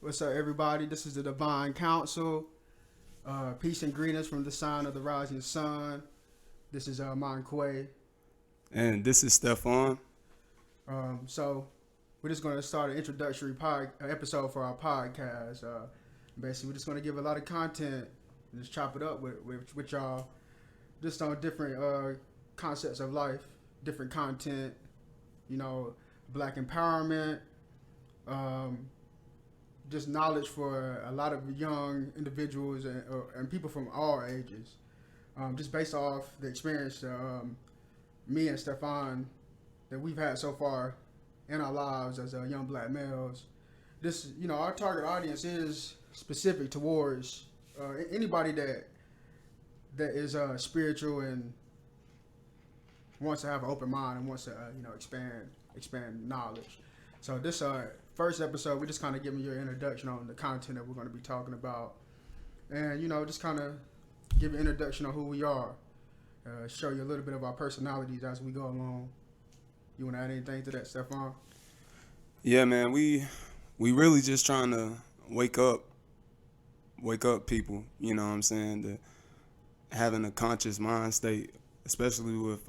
What's up, everybody? This is the Divine Council. Peace and greetings from the sign of the rising sun. This is Monquay. And this is Stefan. So we're just going to start an introductory episode for our podcast. Basically, we're just going to give a lot of content and just chop it up with y'all, just on different concepts of life, different content. You know, Black empowerment. Um, just knowledge for a lot of young individuals and people from all ages. Just based off the experience me and Stefan that we've had so far in our lives as young Black males. Our target audience is specific towards anybody that is spiritual and wants to have an open mind and wants to expand knowledge. So this first episode, we're just kind of giving you an introduction on the content that we're going to be talking about, and just kind of give an introduction on who we are, show you a little bit of our personalities as we go along. You want to add anything to that, Stefan? Yeah, man, we really just trying to wake up people, you know what I'm saying, to having a conscious mind state, especially with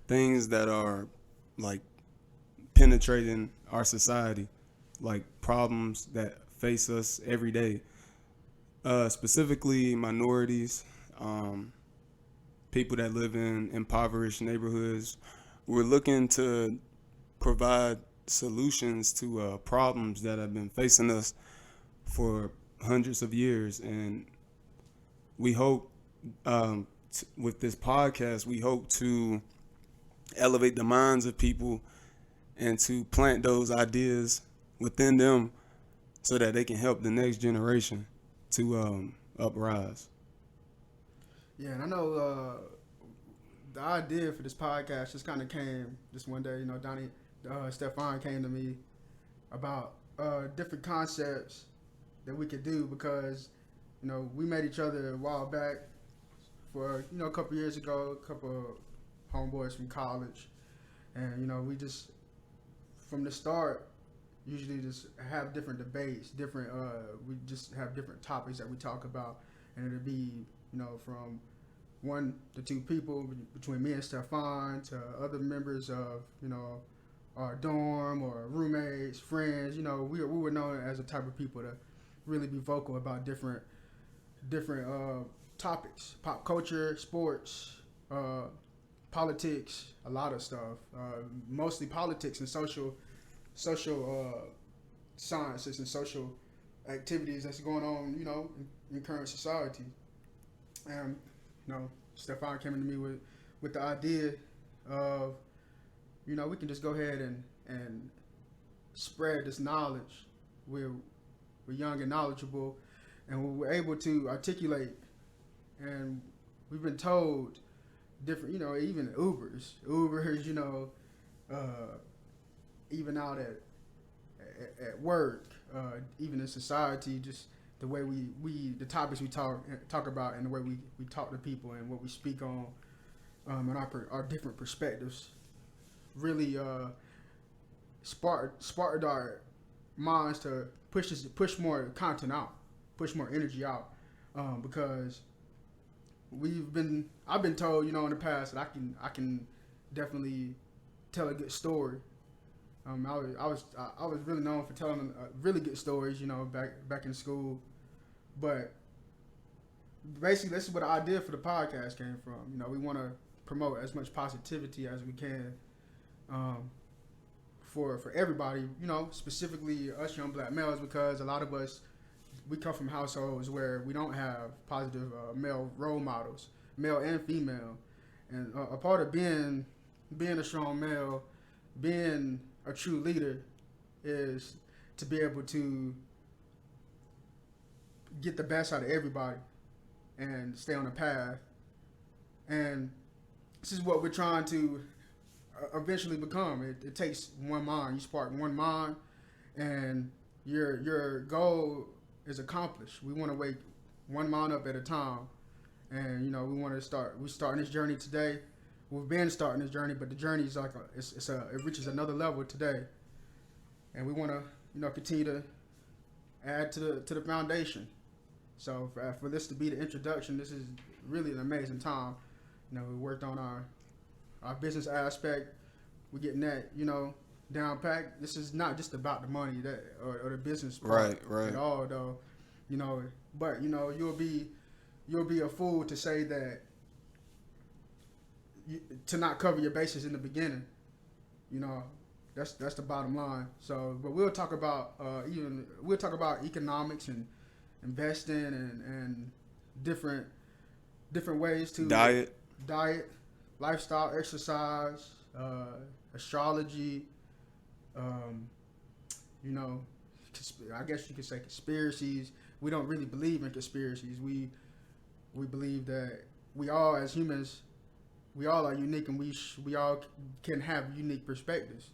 things that are like penetrating our society, like problems that face us every day, specifically minorities, people that live in impoverished neighborhoods. We're looking to provide solutions to problems that have been facing us for hundreds of years, and we hope with this podcast, we hope to elevate the minds of people and to plant those ideas within them so that they can help the next generation to uprise. Yeah, and I know the idea for this podcast just kind of came just one day. Stefan came to me about different concepts that we could do because we met each other a while back for a couple years ago, a couple of homeboys from college, and we just from the start usually just have different debates, we just have different topics that we talk about, and it'll be from one to two people between me and Stefan to other members of our dorm or roommates, friends. We were known as a type of people to really be vocal about different topics, pop culture, sports, politics, a lot of stuff. Mostly politics and social sciences and social activities that's going on, in current society. And Stefan came to me with the idea of, we can just go ahead and spread this knowledge. We're young and knowledgeable, and we're able to articulate. And we've been told different, even Ubers, even out at work, even in society, just the way the topics we talk about and the way we talk to people and what we speak on, and our different perspectives really sparked our minds to push more content out, push more energy out, because I've been told in the past that I can definitely tell a good story. I was really known for telling really good stories, back in school, but basically this is where the idea for the podcast came from. We want to promote as much positivity as we can, for everybody, specifically us young Black males, because a lot of us, we come from households where we don't have positive male role models, male and female, and a part of being a strong male, being a true leader, is to be able to get the best out of everybody and stay on the path. And this is what we're trying to eventually become. It takes one mind. You spark one mind, and your goal is accomplished. We want to wake one mind up at a time, and we want to start. We're starting this journey today. We've been starting this journey, but the journey is it reaches another level today, and we want to continue to add to the foundation. So for this to be the introduction, this is really an amazing time. We worked on our business aspect. We're getting that down packed. This is not just about the money that or the business part Right. at all, though. But you'll be a fool to say that to not cover your bases in the beginning. You know, that's the bottom line. So, but we'll talk about economics and investing and different ways to diet, lifestyle, exercise, astrology. Um, I guess you could say conspiracies. We don't really believe in conspiracies. We believe that we all, as humans, we all are unique, and we all can have unique perspectives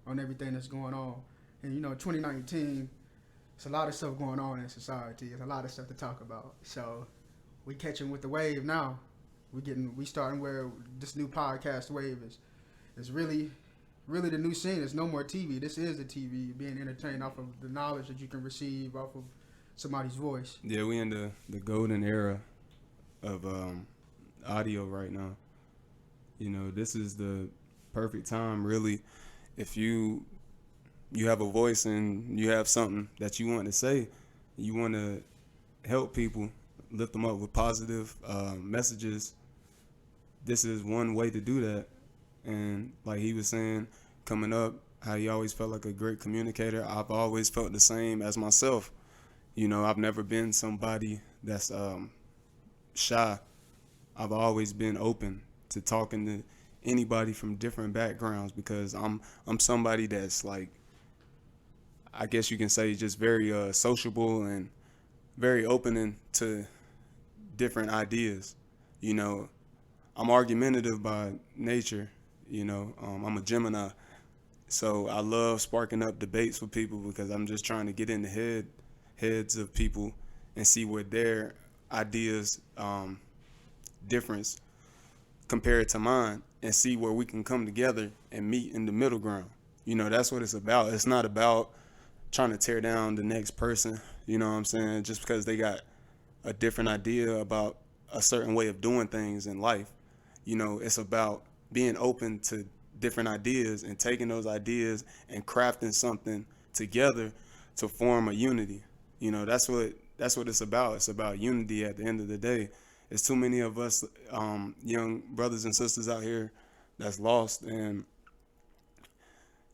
on everything that's going on. And 2019, it's a lot of stuff going on in society. It's a lot of stuff to talk about. So we catching with the wave now. We starting where this new podcast wave is really the new scene. There's no more TV. This is the TV, being entertained off of the knowledge that you can receive off of somebody's voice. Yeah, we in the golden era of audio right now. This is the perfect time, really. If you have a voice and you have something that you want to say, you want to help people, lift them up with positive messages, this is one way to do that. And like he was saying, coming up, how he always felt like a great communicator. I've always felt the same as myself. I've never been somebody that's shy. I've always been open to talking to anybody from different backgrounds, because I'm somebody that's, like, I guess you can say, just very sociable and very open to different ideas. I'm argumentative by nature. I'm a Gemini, so I love sparking up debates with people, because I'm just trying to get in the heads of people and see where their ideas difference compared to mine, and see where we can come together and meet in the middle ground. That's what it's about. It's not about trying to tear down the next person, you know what I'm saying, just because they got a different idea about a certain way of doing things in life. It's about being open to different ideas and taking those ideas and crafting something together to form a unity. That's what it's about. It's about unity at the end of the day. There's too many of us young brothers and sisters out here that's lost, and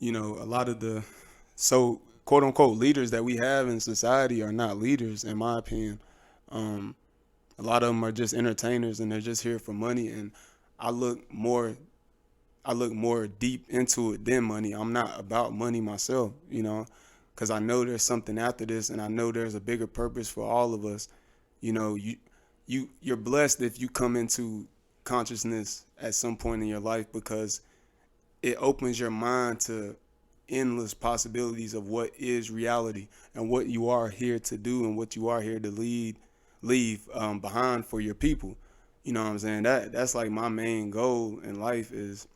a lot of the quote unquote leaders that we have in society are not leaders, in my opinion. A lot of them are just entertainers, and they're just here for money. And I look more deep into it than money. I'm not about money myself, because I know there's something after this, and I know there's a bigger purpose for all of us. You're blessed if you come into consciousness at some point in your life, because it opens your mind to endless possibilities of what is reality and what you are here to do and what you are here to leave behind for your people. You know what I'm saying? That's like my main goal in life. Is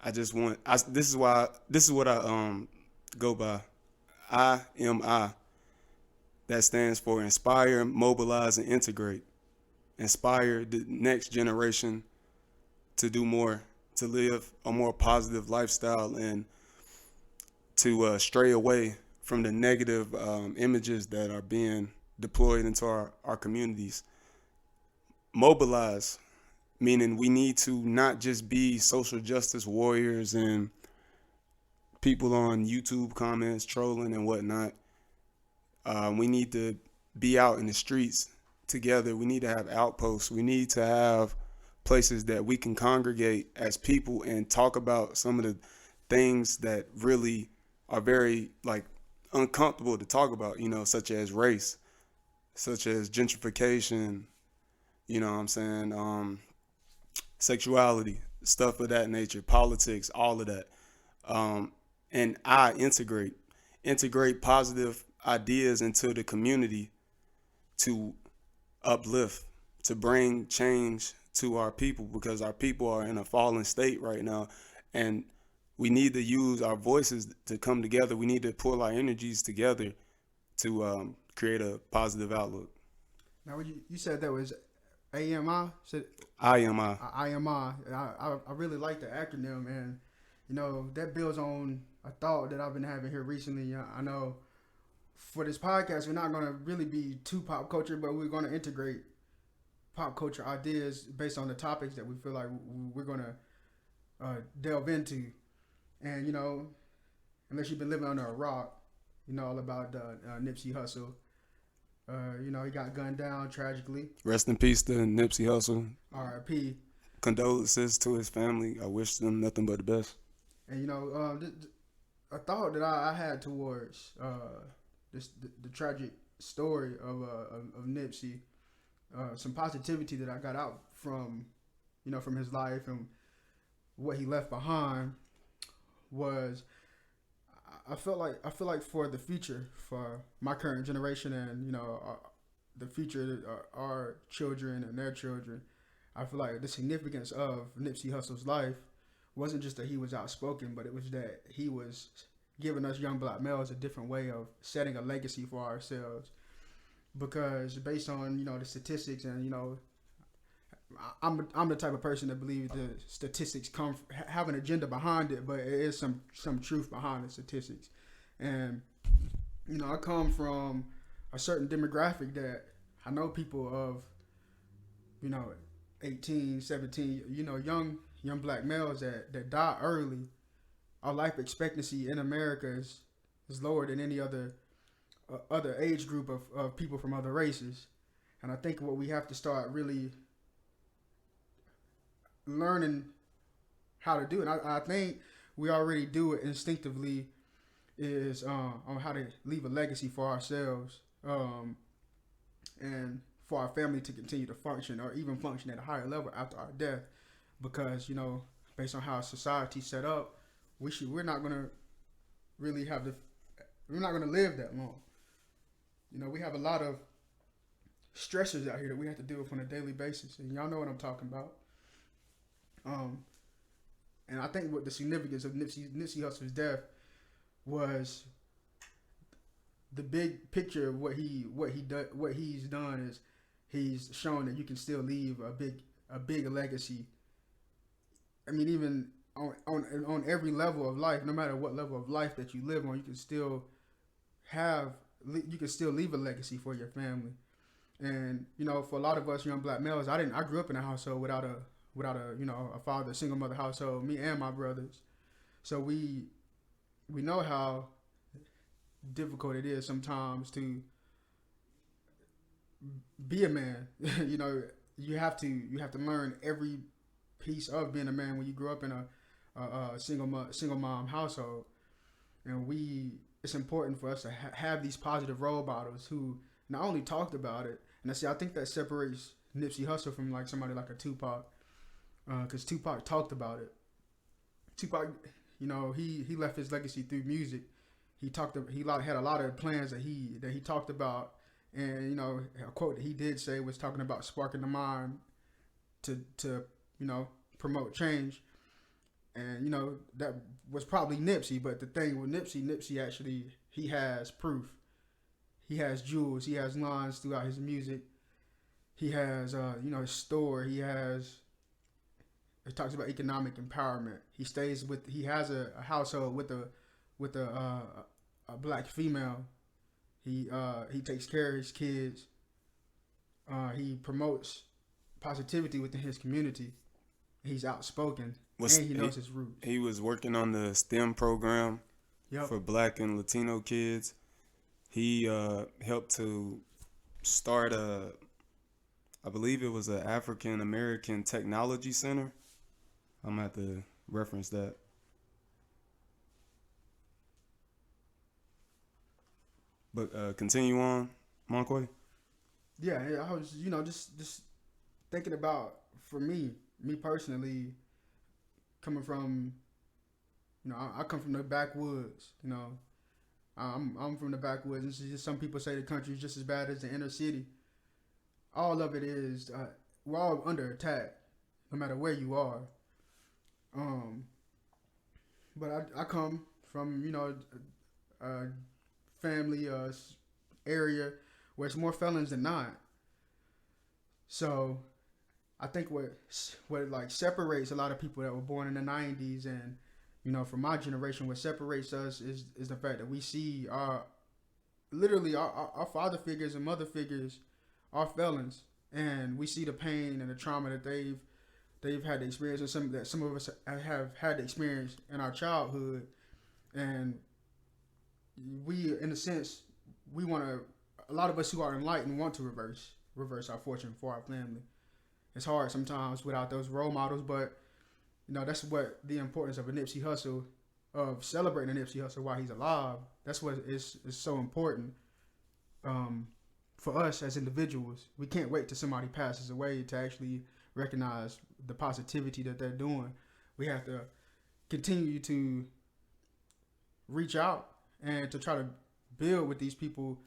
this is what I go by. IMI. That stands for inspire, mobilize, and integrate. Inspire the next generation to do more, to live a more positive lifestyle, and to stray away from the negative images that are being deployed into our communities. Mobilize, meaning we need to not just be social justice warriors and people on YouTube comments trolling and whatnot. We need to be out in the streets together. We need to have outposts. We need to have places that we can congregate as people and talk about some of the things that really are very, like, uncomfortable to talk about, such as race, such as gentrification, what I'm saying, sexuality, stuff of that nature, politics, all of that. And I integrate positive ideas into the community to uplift, to bring change to our people, because our people are in a fallen state right now, and we need to use our voices to come together. We need to pull our energies together to create a positive outlook. Now, when you said that was AMI, said IMI. IMI. I really like the acronym, and that builds on a thought that I've been having here recently. I know for this podcast, we're not going to really be too pop culture, but we're going to integrate pop culture ideas based on the topics that we feel like we're going to delve into. And unless you've been living under a rock, you know all about Nipsey Hussle. He got gunned down tragically. Rest in peace to Nipsey Hussle. R.I.P. Condolences to his family. I wish them nothing but the best. And a thought that I had towards the tragic story of Nipsey, some positivity that I got out from from his life and what he left behind was I feel like for the future, for my current generation and the future, our children and their children, I feel like the significance of Nipsey Hussle's life wasn't just that he was outspoken, but it was that he was giving us young black males a different way of setting a legacy for ourselves. Because based on the statistics, and I'm the type of person that believes the statistics have an agenda behind it, but it is some truth behind the statistics. And I come from a certain demographic that I know people of 18, 17, young black males that die early. Our life expectancy in America is lower than any other age group of people from other races. And I think what we have to start really learning how to do it, I think we already do it instinctively, is on how to leave a legacy for ourselves, and for our family to continue to function or even function at a higher level after our death. Because based on how society's set up, we're not gonna really we're not gonna live that long. We have a lot of stressors out here that we have to deal with on a daily basis, and y'all know what I'm talking about. And I think what the significance of Nipsey Hussle's death was the big picture of what he's done is he's shown that you can still leave a big legacy. I mean, even on every level of life, no matter what level of life that you live on, you can still leave a legacy for your family. And for a lot of us young black males, I grew up in a household without a father, single mother household, me and my brothers. So we know how difficult it is sometimes to be a man. You have to learn every piece of being a man when you grow up in a single mom household. And it's important for us to have these positive role models who not only talked about it, and I think that separates Nipsey Hussle from like somebody like a Tupac, because Tupac talked about it. Tupac, he left his legacy through music. He had a lot of plans that he talked about, and a quote that he did say was talking about sparking the mind to promote change. And that was probably Nipsey, but the thing with Nipsey actually, he has proof. He has jewels. He has lines throughout his music. He has his store. It talks about economic empowerment. He has a household with a black female. He takes care of his kids. He promotes positivity within his community. He's outspoken, and he knows his roots. He was working on the STEM program for Black and Latino kids. He helped to start I believe it was an African American Technology Center. I'm going to have to reference that. But continue on, Monquay. Yeah, I was just thinking about, for me personally, coming from I come from the backwoods. I'm from the backwoods, and it's just, some people say the country is just as bad as the inner city. All of it is, we're all under attack, no matter where you are. But I come from a family area where it's more felons than not. So I think what like separates a lot of people that were born in the 90s and, you know, from my generation, what separates us is the fact that we see literally our father figures and mother figures are felons, and we see the pain and the trauma that they've had to experience, and some of us have had to experience in our childhood. And we, in a sense, we want to. A lot of us who are enlightened want to reverse our fortune for our family. It's hard sometimes without those role models, but you know that's what the importance of a Nipsey Hussle, of celebrating a Nipsey Hussle while he's alive. That's what is so important for us as individuals. We can't wait till somebody passes away to actually recognize the positivity that they're doing. We have to continue to reach out and to try to build with these people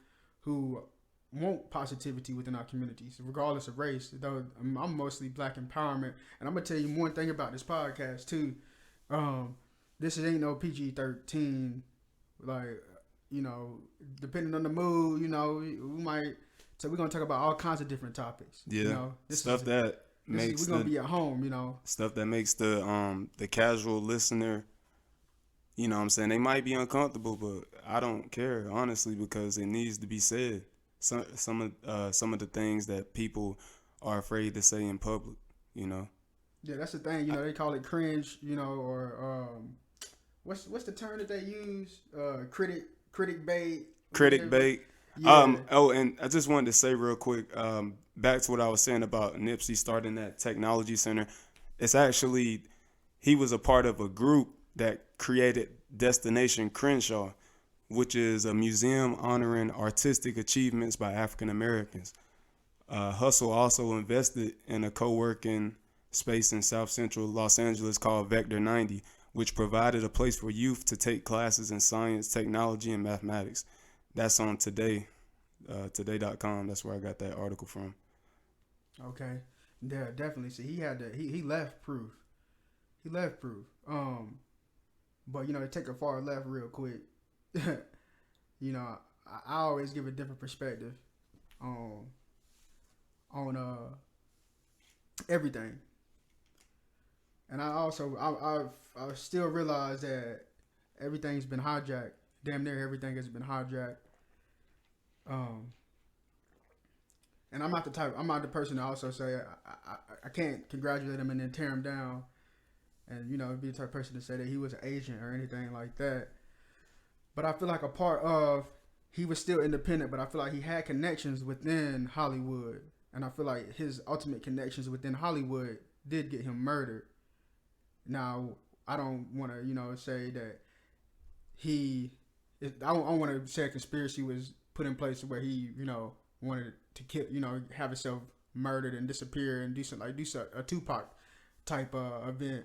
who want positivity within our communities, regardless of race. Though I'm mostly Black empowerment, and I'm gonna tell you one thing about this podcast too. This ain't no PG-13. Like, you know, depending on the mood, you know, we might. So we're gonna talk about all kinds of different topics. Yeah, you know, we're gonna be at home. You know, stuff that makes the casual listener. You know what I'm saying? They might be uncomfortable, but I don't care, honestly, because it needs to be said. Some of the things that people are afraid to say in public, you know. Yeah, that's the thing. You know, they call it cringe, you know, or what's the term that they use? Critic bait. Critic bait. Yeah. And I just wanted to say real quick, back to what I was saying about Nipsey starting that technology center. It's actually, he was a part of a group that created Destination Crenshaw, which is a museum honoring artistic achievements by African Americans. Hussle also invested in a co-working space in South Central Los Angeles called Vector 90, which provided a place for youth to take classes in science, technology, and mathematics. That's on today.com. That's where I got that article from. Okay. Yeah, definitely. See, he left proof. He left proof. But you know, to take a far left real quick. You know, I always give a different perspective on everything. And I still realize that everything's been hijacked. Damn near everything has been hijacked. And I'm not the person to also say I can't congratulate him and then tear him down, and you know, be the type of person to say that he was an agent or anything like that. But I feel like a part of, he was still independent, but I feel like he had connections within Hollywood, and I feel like his ultimate connections within Hollywood did get him murdered. Now, I don't want to, you know, say that I don't want to say a conspiracy was put in place where he, you know, wanted to kill, you know, have himself murdered and disappear and do a Tupac type event.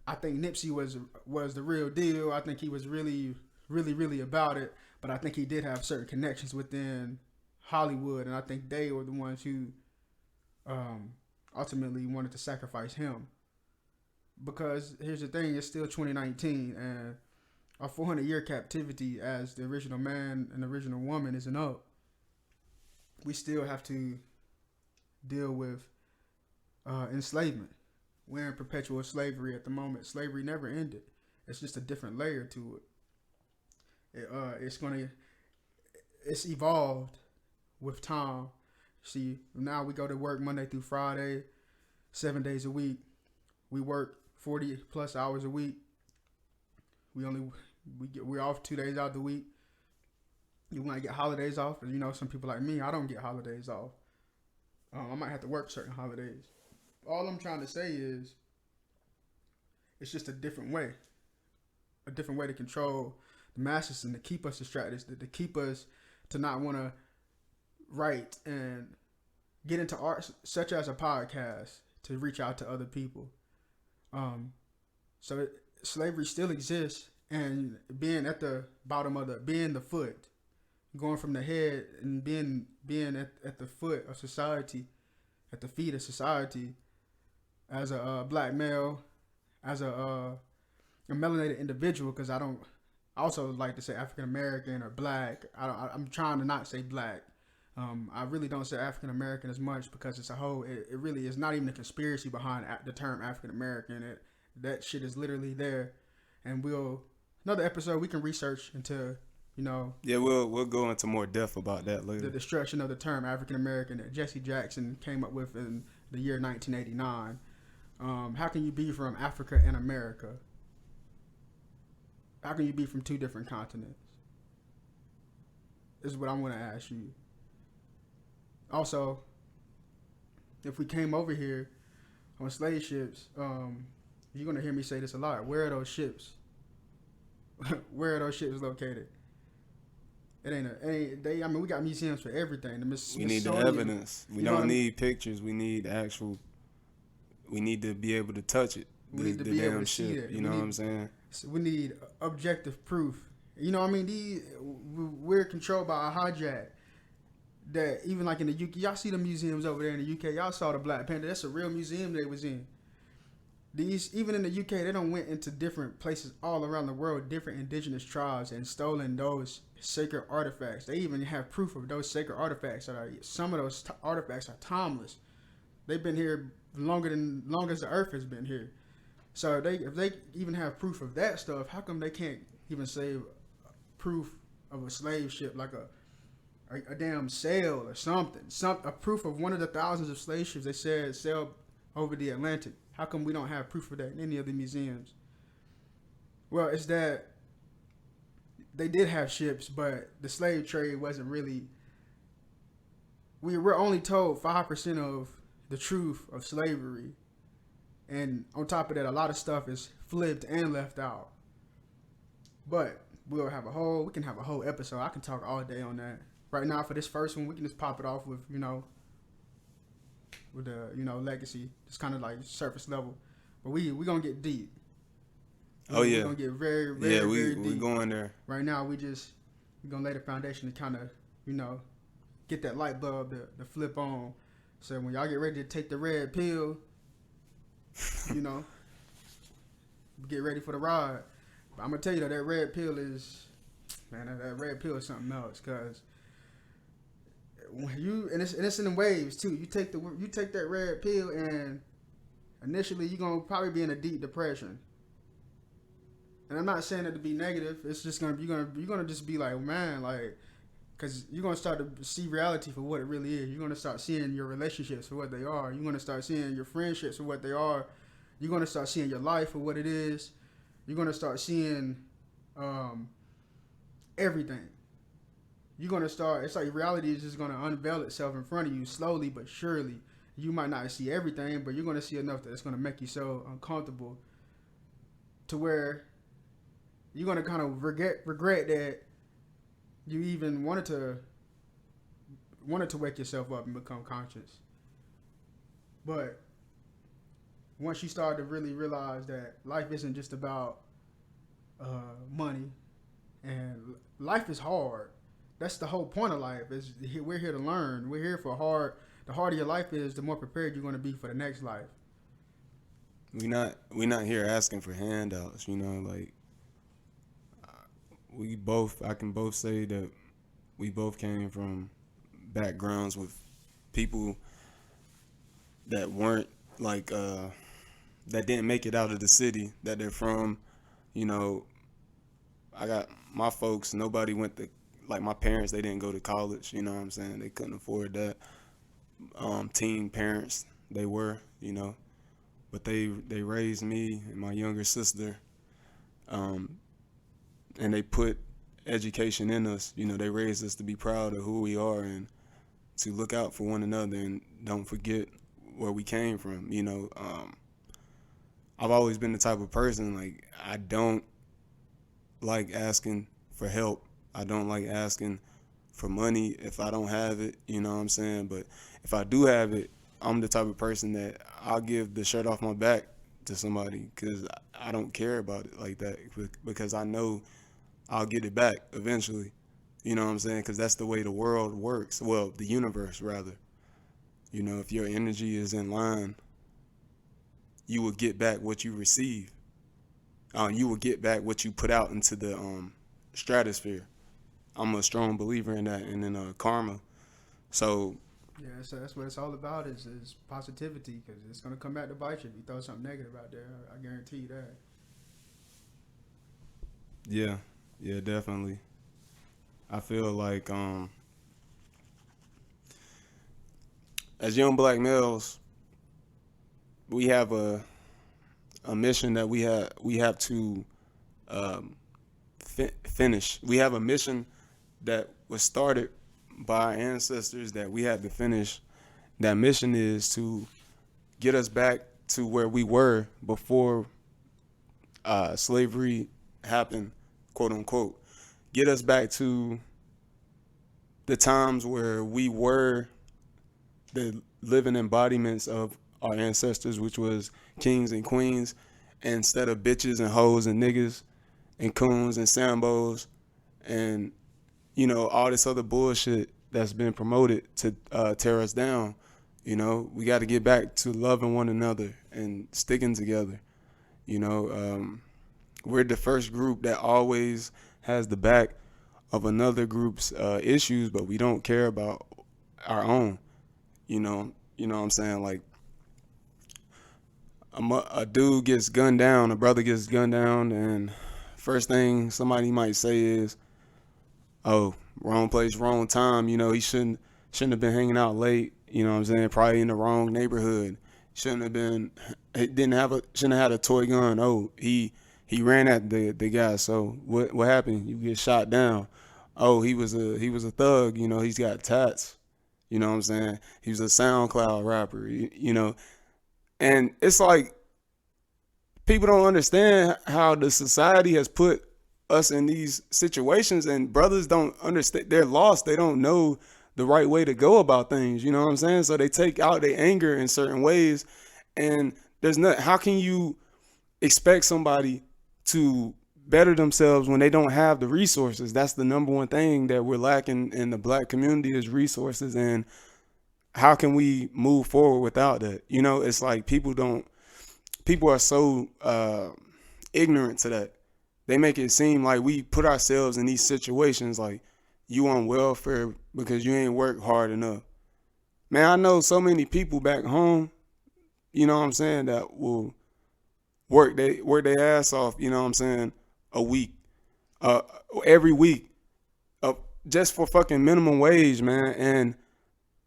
I think Nipsey was the real deal. I think he was really about it, but I think he did have certain connections within Hollywood, and I think they were the ones who ultimately wanted to sacrifice him. Because here's the thing, it's still 2019, and our 400-year captivity as the original man and the original woman isn't up. We still have to deal with enslavement. We're in perpetual slavery at the moment. Slavery never ended. It's just a different layer to it. It's evolved with time. See, now we go to work Monday through Friday, 7 days a week. We work 40 plus hours a week. We're off 2 days out of the week. You want to get holidays off, you know, some people like me, I don't get holidays off. I might have to work certain holidays. All I'm trying to say is, it's just a different way to control the masses and to keep us distracted, to keep us to not want to write and get into art, such as a podcast, to reach out to other people. Slavery still exists, and being at the bottom of being the foot, going from the head and being at the foot of society, at the feet of society, as a black male, as a melanated individual, because I don't I also like to say African American or black. I'm trying to not say black. I really don't say African American as much because it's a whole. It really is not even a conspiracy behind the term African American. That shit is literally there, and another episode we can research into, you know, Yeah, we'll go into more depth about that later. the destruction of the term African American that Jesse Jackson came up with in the year 1989. How can you be from Africa and America? How can you be from two different continents? This is what I want to ask you. Also, if we came over here on slave ships, you're gonna hear me say this a lot. Where are those ships? Where are those ships located? I mean, we got museums for everything. We need the evidence. We don't need pictures. We need actual. We need to be able to touch it. We need to be able to see it. You know what I'm saying? We need objective proof. You know what I mean? We're controlled by a hijack. That even like in the UK, y'all see the museums over there in the UK. Y'all saw the Black Panther. That's a real museum they was in. Even in the UK, they don't went into different places all around the world, different indigenous tribes, and stolen those sacred artifacts. They even have proof of those sacred artifacts. Some of those artifacts are timeless. They've been here long as the earth has been here. So if they even have proof of that stuff, how come they can't even say proof of a slave ship, like a damn sail or something, a proof of one of the thousands of slave ships they said sailed over the Atlantic? How come we don't have proof of that in any of the museums? Well, it's that they did have ships, but the slave trade wasn't really. We're only told 5% of the truth of slavery, and on top of that, a lot of stuff is flipped and left out. But we can have a whole episode. I can talk all day on that. Right now, for this first one, we can just pop it off with with the legacy. It's kind of like surface level, but we gonna get deep. We're gonna get very, very, very deep. We going there. Right now, we're gonna lay the foundation to kind of get that light bulb to flip on. So when y'all get ready to take the red pill, get ready for the ride. But I'm gonna tell you that red pill is, man, that red pill is something else, cause it's in the waves too. You take that red pill, and initially you're gonna probably be in a deep depression. And I'm not saying it to be negative. It's just you're gonna just be like, man, like, cause you're gonna start to see reality for what it really is. You're gonna start seeing your relationships for what they are. You're gonna start seeing your friendships for what they are. You're gonna start seeing your life for what it is. You're gonna start seeing everything. You're gonna start. It's like reality is just gonna unveil itself in front of you slowly but surely. You might not see everything, but you're gonna see enough that it's gonna make you so uncomfortable to where you're gonna kind of regret that you even wanted to wake yourself up and become conscious. But once you start to really realize that life isn't just about money, and life is hard. That's the whole point of life. We're here to learn. We're here for the harder your life is, the more prepared you're going to be for the next life. We're not here asking for handouts, like I can both say that we both came from backgrounds with people that weren't like that didn't make it out of the city that they're from. I got my folks, nobody went to, like my parents, they didn't go to college, you know what I'm saying? They couldn't afford that. Teen parents, they were, but they raised me and my younger sister, and they put education in us. They raised us to be proud of who we are and to look out for one another and don't forget where we came from. I've always been the type of person, like, I don't like asking for help. I don't like asking for money if I don't have it, you know what I'm saying? But if I do have it, I'm the type of person that I'll give the shirt off my back to somebody because I don't care about it like that, because I know I'll get it back eventually. You know what I'm saying? Because that's the way the world works. Well, the universe, rather. If your energy is in line, you will get back what you receive. You will get back what you put out into the stratosphere. I'm a strong believer in that, and in karma. So Yeah, so that's what it's all about is positivity because it's gonna come back to bite you if you throw something negative out there. I guarantee you that. yeah, yeah, definitely. I feel like as young black males, we have a mission that we have to um, finish. We have a mission that was started by our ancestors that we had to finish. That mission is to get us back to where we were before slavery happened, quote unquote. Get us back to the times where we were the living embodiments of our ancestors, which was kings and queens, instead of bitches and hoes and niggas and coons and sambos and all this other bullshit that's been promoted to tear us down. We got to get back to loving one another and sticking together. You know, we're the first group that always has the back of another group's issues, but we don't care about our own. You know what I'm saying? Like a dude gets gunned down, a brother gets gunned down, and first thing somebody might say is, "Oh, wrong place, wrong time." He shouldn't have been hanging out late. You know what I'm saying? Probably in the wrong neighborhood. Shouldn't have been. He didn't have a. Shouldn't have had a toy gun. Oh, he ran at the guy. So what happened? You get shot down. Oh, he was a thug. He's got tats. You know what I'm saying? He was a SoundCloud rapper. And it's like people don't understand how the society has put us in these situations, and brothers don't understand. They're lost. They don't know the right way to go about things. You know what I'm saying? So they take out their anger in certain ways, and there's not. How can you expect somebody to better themselves when they don't have the resources? That's the number one thing that we're lacking in the black community is resources. And how can we move forward without that? It's like people are so ignorant to that. They make it seem like we put ourselves in these situations like you on welfare because you ain't worked hard enough. Man, I know so many people back home, you know what I'm saying, that will work their ass off, you know what I'm saying, a week, uh, every week, just for fucking minimum wage, man. And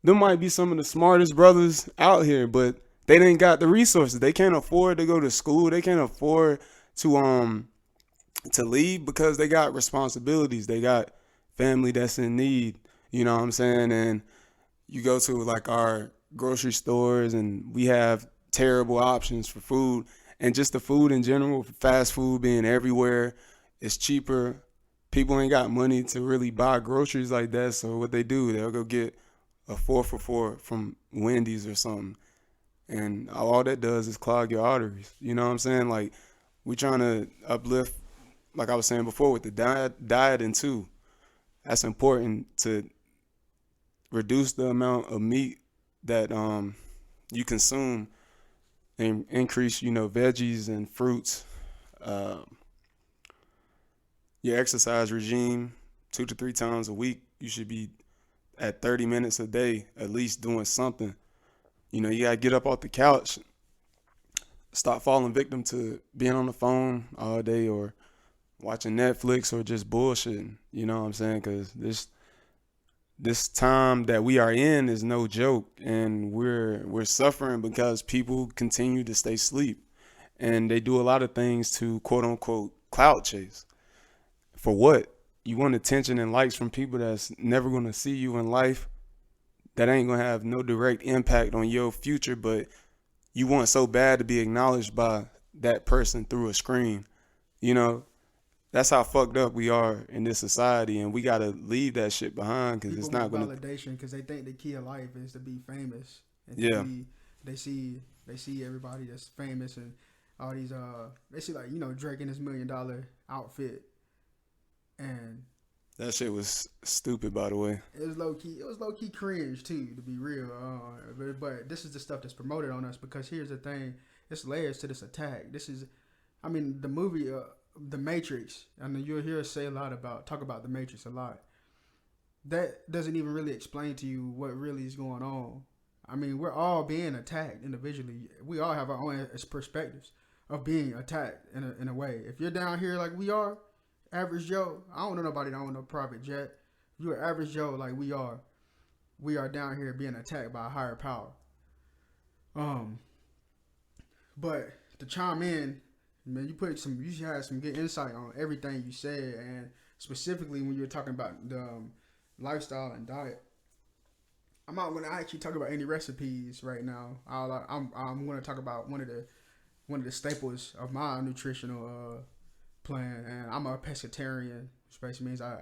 them might be some of the smartest brothers out here, but they didn't got the resources. They can't afford to go to school. They can't afford to leave because they got responsibilities. They got family that's in need. You know what I'm saying? And you go to like our grocery stores and we have terrible options for food, and just the food in general, fast food being everywhere, it's cheaper. People ain't got money to really buy groceries like that. So what they do, they'll go get a 4 for $4 from Wendy's or something. And all that does is clog your arteries. You know what I'm saying? Like, we trying to uplift, like I was saying before, with the dieting too. That's important to reduce the amount of meat that you consume and increase, veggies and fruits. Uh, your exercise regime, 2 to 3 times a week, you should be at 30 minutes a day, at least doing something. You gotta get up off the couch, stop falling victim to being on the phone all day or watching Netflix or just bullshitting. You know what I'm saying? Because this time that we are in is no joke, and we're suffering because people continue to stay asleep, and they do a lot of things to quote unquote clout chase. For what? You want attention and likes from people that's never gonna see you in life, that ain't gonna have no direct impact on your future, but you want so bad to be acknowledged by that person through a screen. You know, that's how fucked up we are in this society, and we gotta leave that shit behind because People it's not want gonna. validation because they think the key of life is to be famous and to Yeah, be. They see everybody that's famous and all these. They see like Drake in his $1 million outfit, and that shit was stupid, by the way. it was low key. It was low key cringe too, to be real. But this is the stuff that's promoted on us because here's the thing: it's layers to this attack. This is, I mean, the movie the Matrix. I know you'll hear us talk about the Matrix a lot. That doesn't even really explain to you what really is going on. I mean, we're all being attacked individually. We all have our own perspectives of being attacked in a way. If you're down here like we are, average Joe, I don't know nobody that own no private jet. If you're average Joe like we are down here being attacked by a higher power. But to chime in, man, you had some good insight on everything you said, and specifically when you were talking about the lifestyle and diet. I'm not going to actually talk about any recipes right now. I'm going to talk about one of the staples of my nutritional plan, and I'm a pescatarian, which basically means I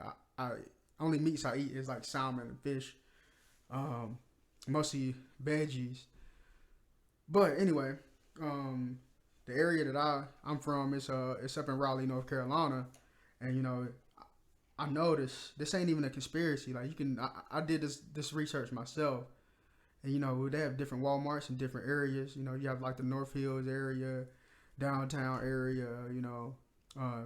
only meats I eat is like salmon and fish, mostly veggies. But anyway, the area that I'm from is it's up in Raleigh, North Carolina, and you know, I noticed this ain't even a conspiracy. Like I did this research myself, and you know they have different Walmarts in different areas. You know, you have like the North Hills area, downtown area. You know,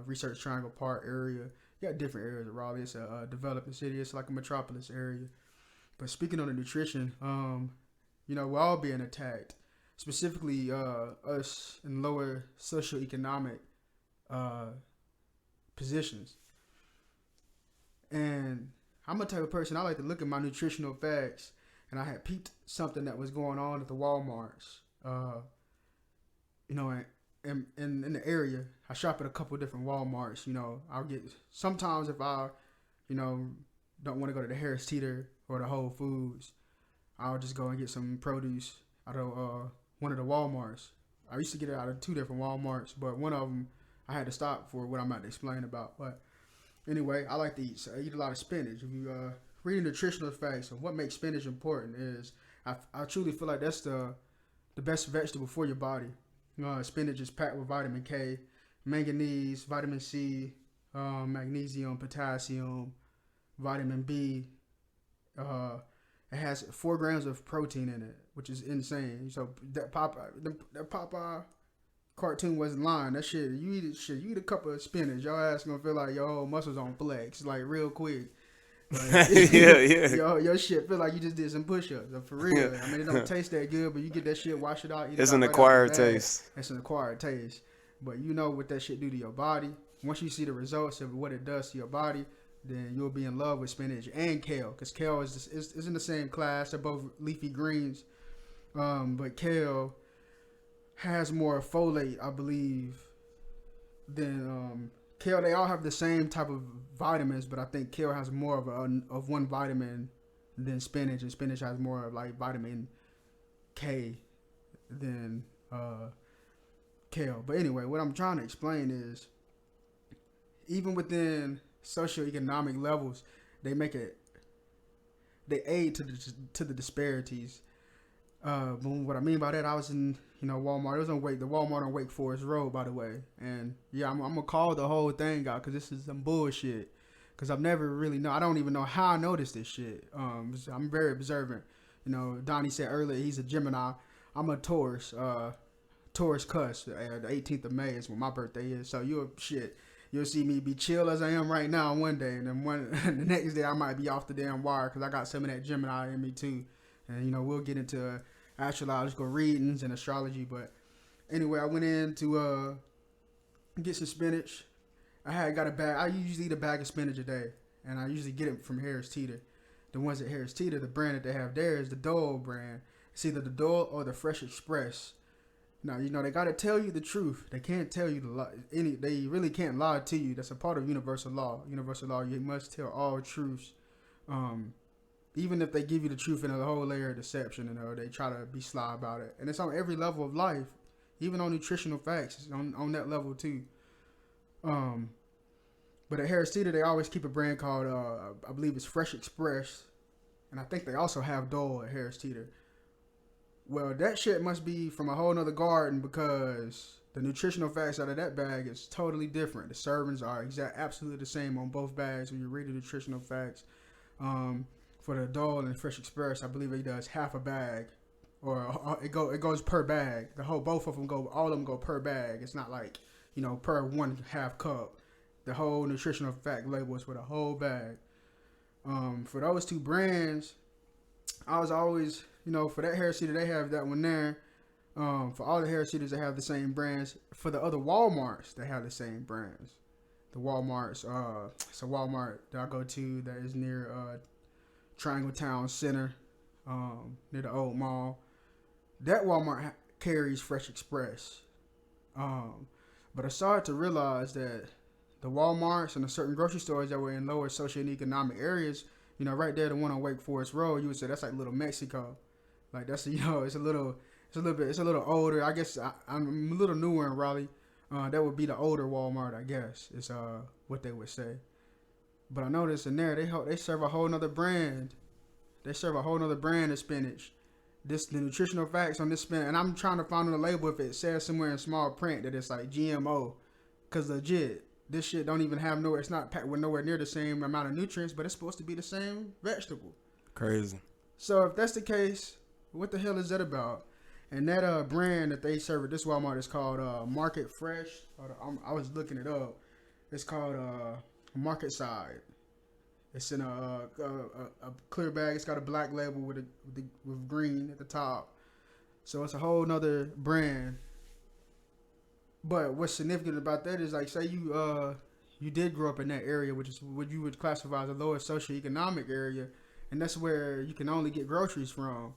Research Triangle Park area. You got different areas of Raleigh. It's a developing city. It's like a metropolis area. But speaking on the nutrition, you know, we're all being attacked. Specifically, us in lower socioeconomic positions. And I'm a type of person, I like to look at my nutritional facts, and I had peeped something that was going on at the Walmarts. You know, and in the area, I shop at a couple of different Walmarts. You know, sometimes if I, you know, don't want to go to the Harris Teeter or the Whole Foods, I'll just go and get some produce out of one of the Walmarts. I used to get it out of two different Walmarts, but one of them I had to stop for what I'm about to explain about. But anyway, I like to eat. So I eat a lot of spinach. If you read nutritional facts of what makes spinach important is, I truly feel like that's the best vegetable for your body. Spinach is packed with vitamin K, manganese, vitamin C, magnesium, potassium, vitamin B. It has 4 grams of protein in it, which is insane. So that Popeye cartoon wasn't lying. That shit, you eat a cup of spinach, your ass gonna feel like your whole muscles on flex, like real quick. Like, yeah. Your shit feel like you just did some push-ups. For real. I mean, it don't taste that good, but you get that shit, wash it out. It's an acquired taste. It's an acquired taste. But you know what that shit do to your body. Once you see the results of what it does to your body, then you'll be in love with spinach and kale, because kale is in the same class. They're both leafy greens, but kale has more folate, I believe, than kale. They all have the same type of vitamins, but I think kale has more of one vitamin than spinach, and spinach has more of like vitamin K than kale. But anyway, what I'm trying to explain is, even within socioeconomic levels, they aid to the disparities. But what I mean by that, I was in Walmart. It was on the Walmart on Wake Forest Road, by the way. And yeah, I'm gonna call the whole thing out because this is some bullshit. Because I've never really I don't even know how I noticed this shit. I'm very observant. You know, Donnie said earlier he's a Gemini. I'm a Taurus. Taurus cuss. The 18th of May is when my birthday is. So you'll see me be chill as I am right now one day, and then the next day I might be off the damn wire because I got some of that Gemini in me too. And we'll get into astrological readings and astrology. But anyway, I went in to get some spinach. I got a bag. I usually eat a bag of spinach a day, and I usually get it from Harris Teeter. The ones at Harris Teeter, the brand that they have there is the Dole brand. It's either the Dole or the Fresh Express. Now, they got to tell you the truth. They can't tell you the lie. They really can't lie to you. That's a part of universal law. Universal law, you must tell all truths. Even if they give you the truth in a whole layer of deception, they try to be sly about it. And it's on every level of life, even on nutritional facts. It's on that level too. But at Harris Teeter, they always keep a brand called, I believe it's Fresh Express. And I think they also have Dole at Harris Teeter. Well, that shit must be from a whole nother garden, because the nutritional facts out of that bag is totally different. The servings are absolutely the same on both bags when you read the nutritional facts. For the Dole and Fresh Express, I believe it does half a bag, or it goes per bag. All of them go per bag. It's not like per 1/2 cup. The whole nutritional fact label is for the whole bag. For those two brands, I was always, for that hair seeder, they have that one there. For all the hair seeders, they have the same brands. For the other Walmarts, they have the same brands. The Walmarts, it's a Walmart that I go to that is near Triangle Town Center, near the old mall. That Walmart carries Fresh Express. But I started to realize that the Walmarts and the certain grocery stores that were in lower socioeconomic areas, right there, the one on Wake Forest Road, you would say that's like Little Mexico. Like that's it's a little older. I guess I'm a little newer in Raleigh. That would be the older Walmart, I guess. Is what they would say. But I noticed in there they serve a whole nother brand. They serve a whole nother brand of spinach. The nutritional facts on this spinach, and I'm trying to find on the label if it says somewhere in small print that it's like GMO, cause legit this shit don't even have nowhere. It's not packed with nowhere near the same amount of nutrients, but it's supposed to be the same vegetable. Crazy. So if that's the case, what the hell is that about? And that brand that they serve at this Walmart is called Market Fresh. I was looking it up. It's called Market Side. It's in a clear bag. It's got a black label with green at the top. So it's a whole nother brand. But what's significant about that is, like, say you did grow up in that area, which is what you would classify as a lower socioeconomic area, and that's where you can only get groceries from.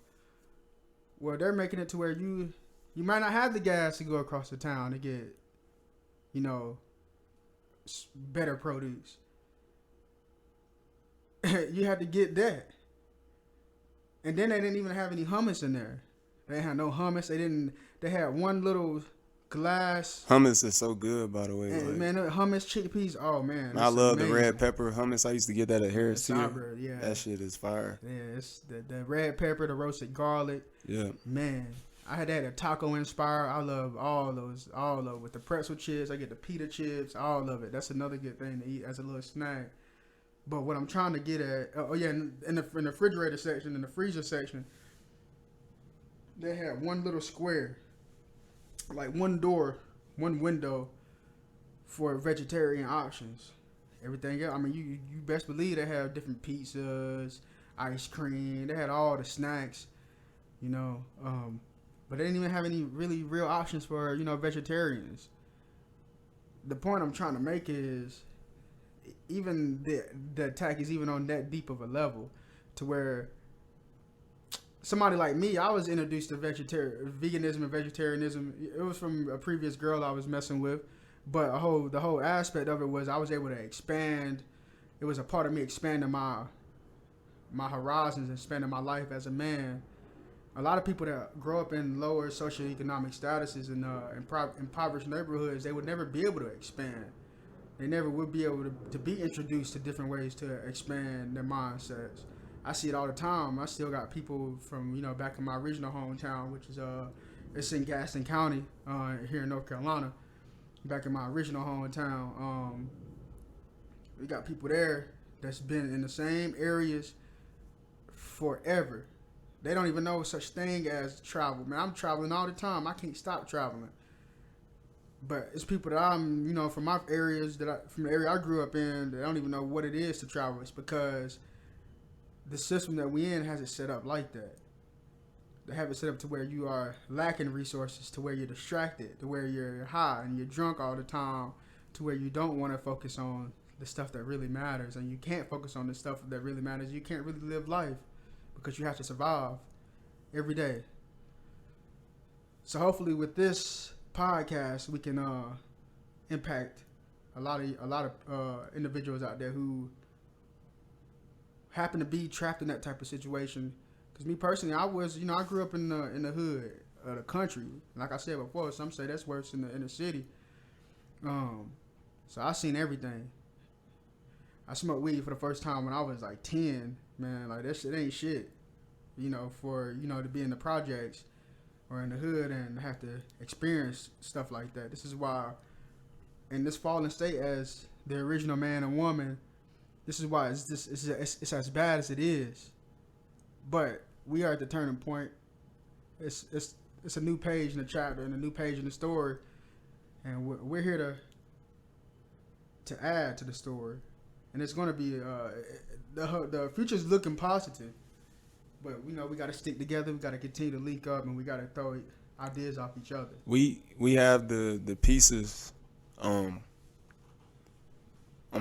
Well, they're making it to where you might not have the gas to go across the town to get, better produce. You had to get that. And then they didn't even have any hummus in there. They had no hummus. They had one little glass. Hummus is so good, by the way. And, man, hummus, chickpeas. Oh man, I love amazing. the red pepper hummus. I used to get that at Harris too. Yeah, that shit is fire. Yeah, it's the red pepper, the roasted garlic. Yeah, man, I had that at Taco Inspire. I love all of it. With the pretzel chips, I get the pita chips, all of it. That's another good thing to eat as a little snack. But what I'm trying to get at, in the refrigerator section, in the freezer section, they had one little square, like one door, one window for vegetarian options. Everything else, I mean, you best believe they have different pizzas, ice cream. They had all the snacks, but they didn't even have any really real options for, vegetarians. The point I'm trying to make is, even the attack is even on that deep of a level, to where somebody like me, I was introduced to veganism and vegetarianism. It was from a previous girl I was messing with, but the whole aspect of it was I was able to expand. It was a part of me expanding my horizons and expanding my life as a man. A lot of people that grow up in lower socioeconomic statuses and impoverished neighborhoods, they would never be able to expand. They never would be able to be introduced to different ways to expand their mindsets. I see it all the time. I still got people from, back in my original hometown, which is it's in Gaston County, here in North Carolina. Back in my original hometown, we got people there that's been in the same areas forever. They don't even know such thing as travel. Man, I'm traveling all the time. I can't stop traveling. But it's people that I'm, from my areas from the area I grew up in, they don't even know what it is to travel. It's because the system that we in has it set up like that. They have it set up to where you are lacking resources, to where you're distracted, to where you're high and you're drunk all the time, to where you don't want to focus on the stuff that really matters, and you can't focus on the stuff that really matters. You can't really live life because you have to survive every day. So hopefully with this podcast, we can impact a lot of individuals out there who happen to be trapped in that type of situation. Because me personally, I grew up in the hood, the country. Like I said before, some say that's worse in the inner city. So I seen everything. I smoked weed for the first time when I was like 10. Man, like that shit ain't shit. For to be in the projects or in the hood and have to experience stuff like that. This is why, in this fallen state as the original man and woman, this is why it's as bad as it is. But we are at the turning point. It's a new page in the chapter and a new page in the story. and we're here to add to the story, and it's gonna be the future's looking positive. But we know we got to stick together. We got to continue to link up, and we got to throw ideas off each other. We have the pieces. I'm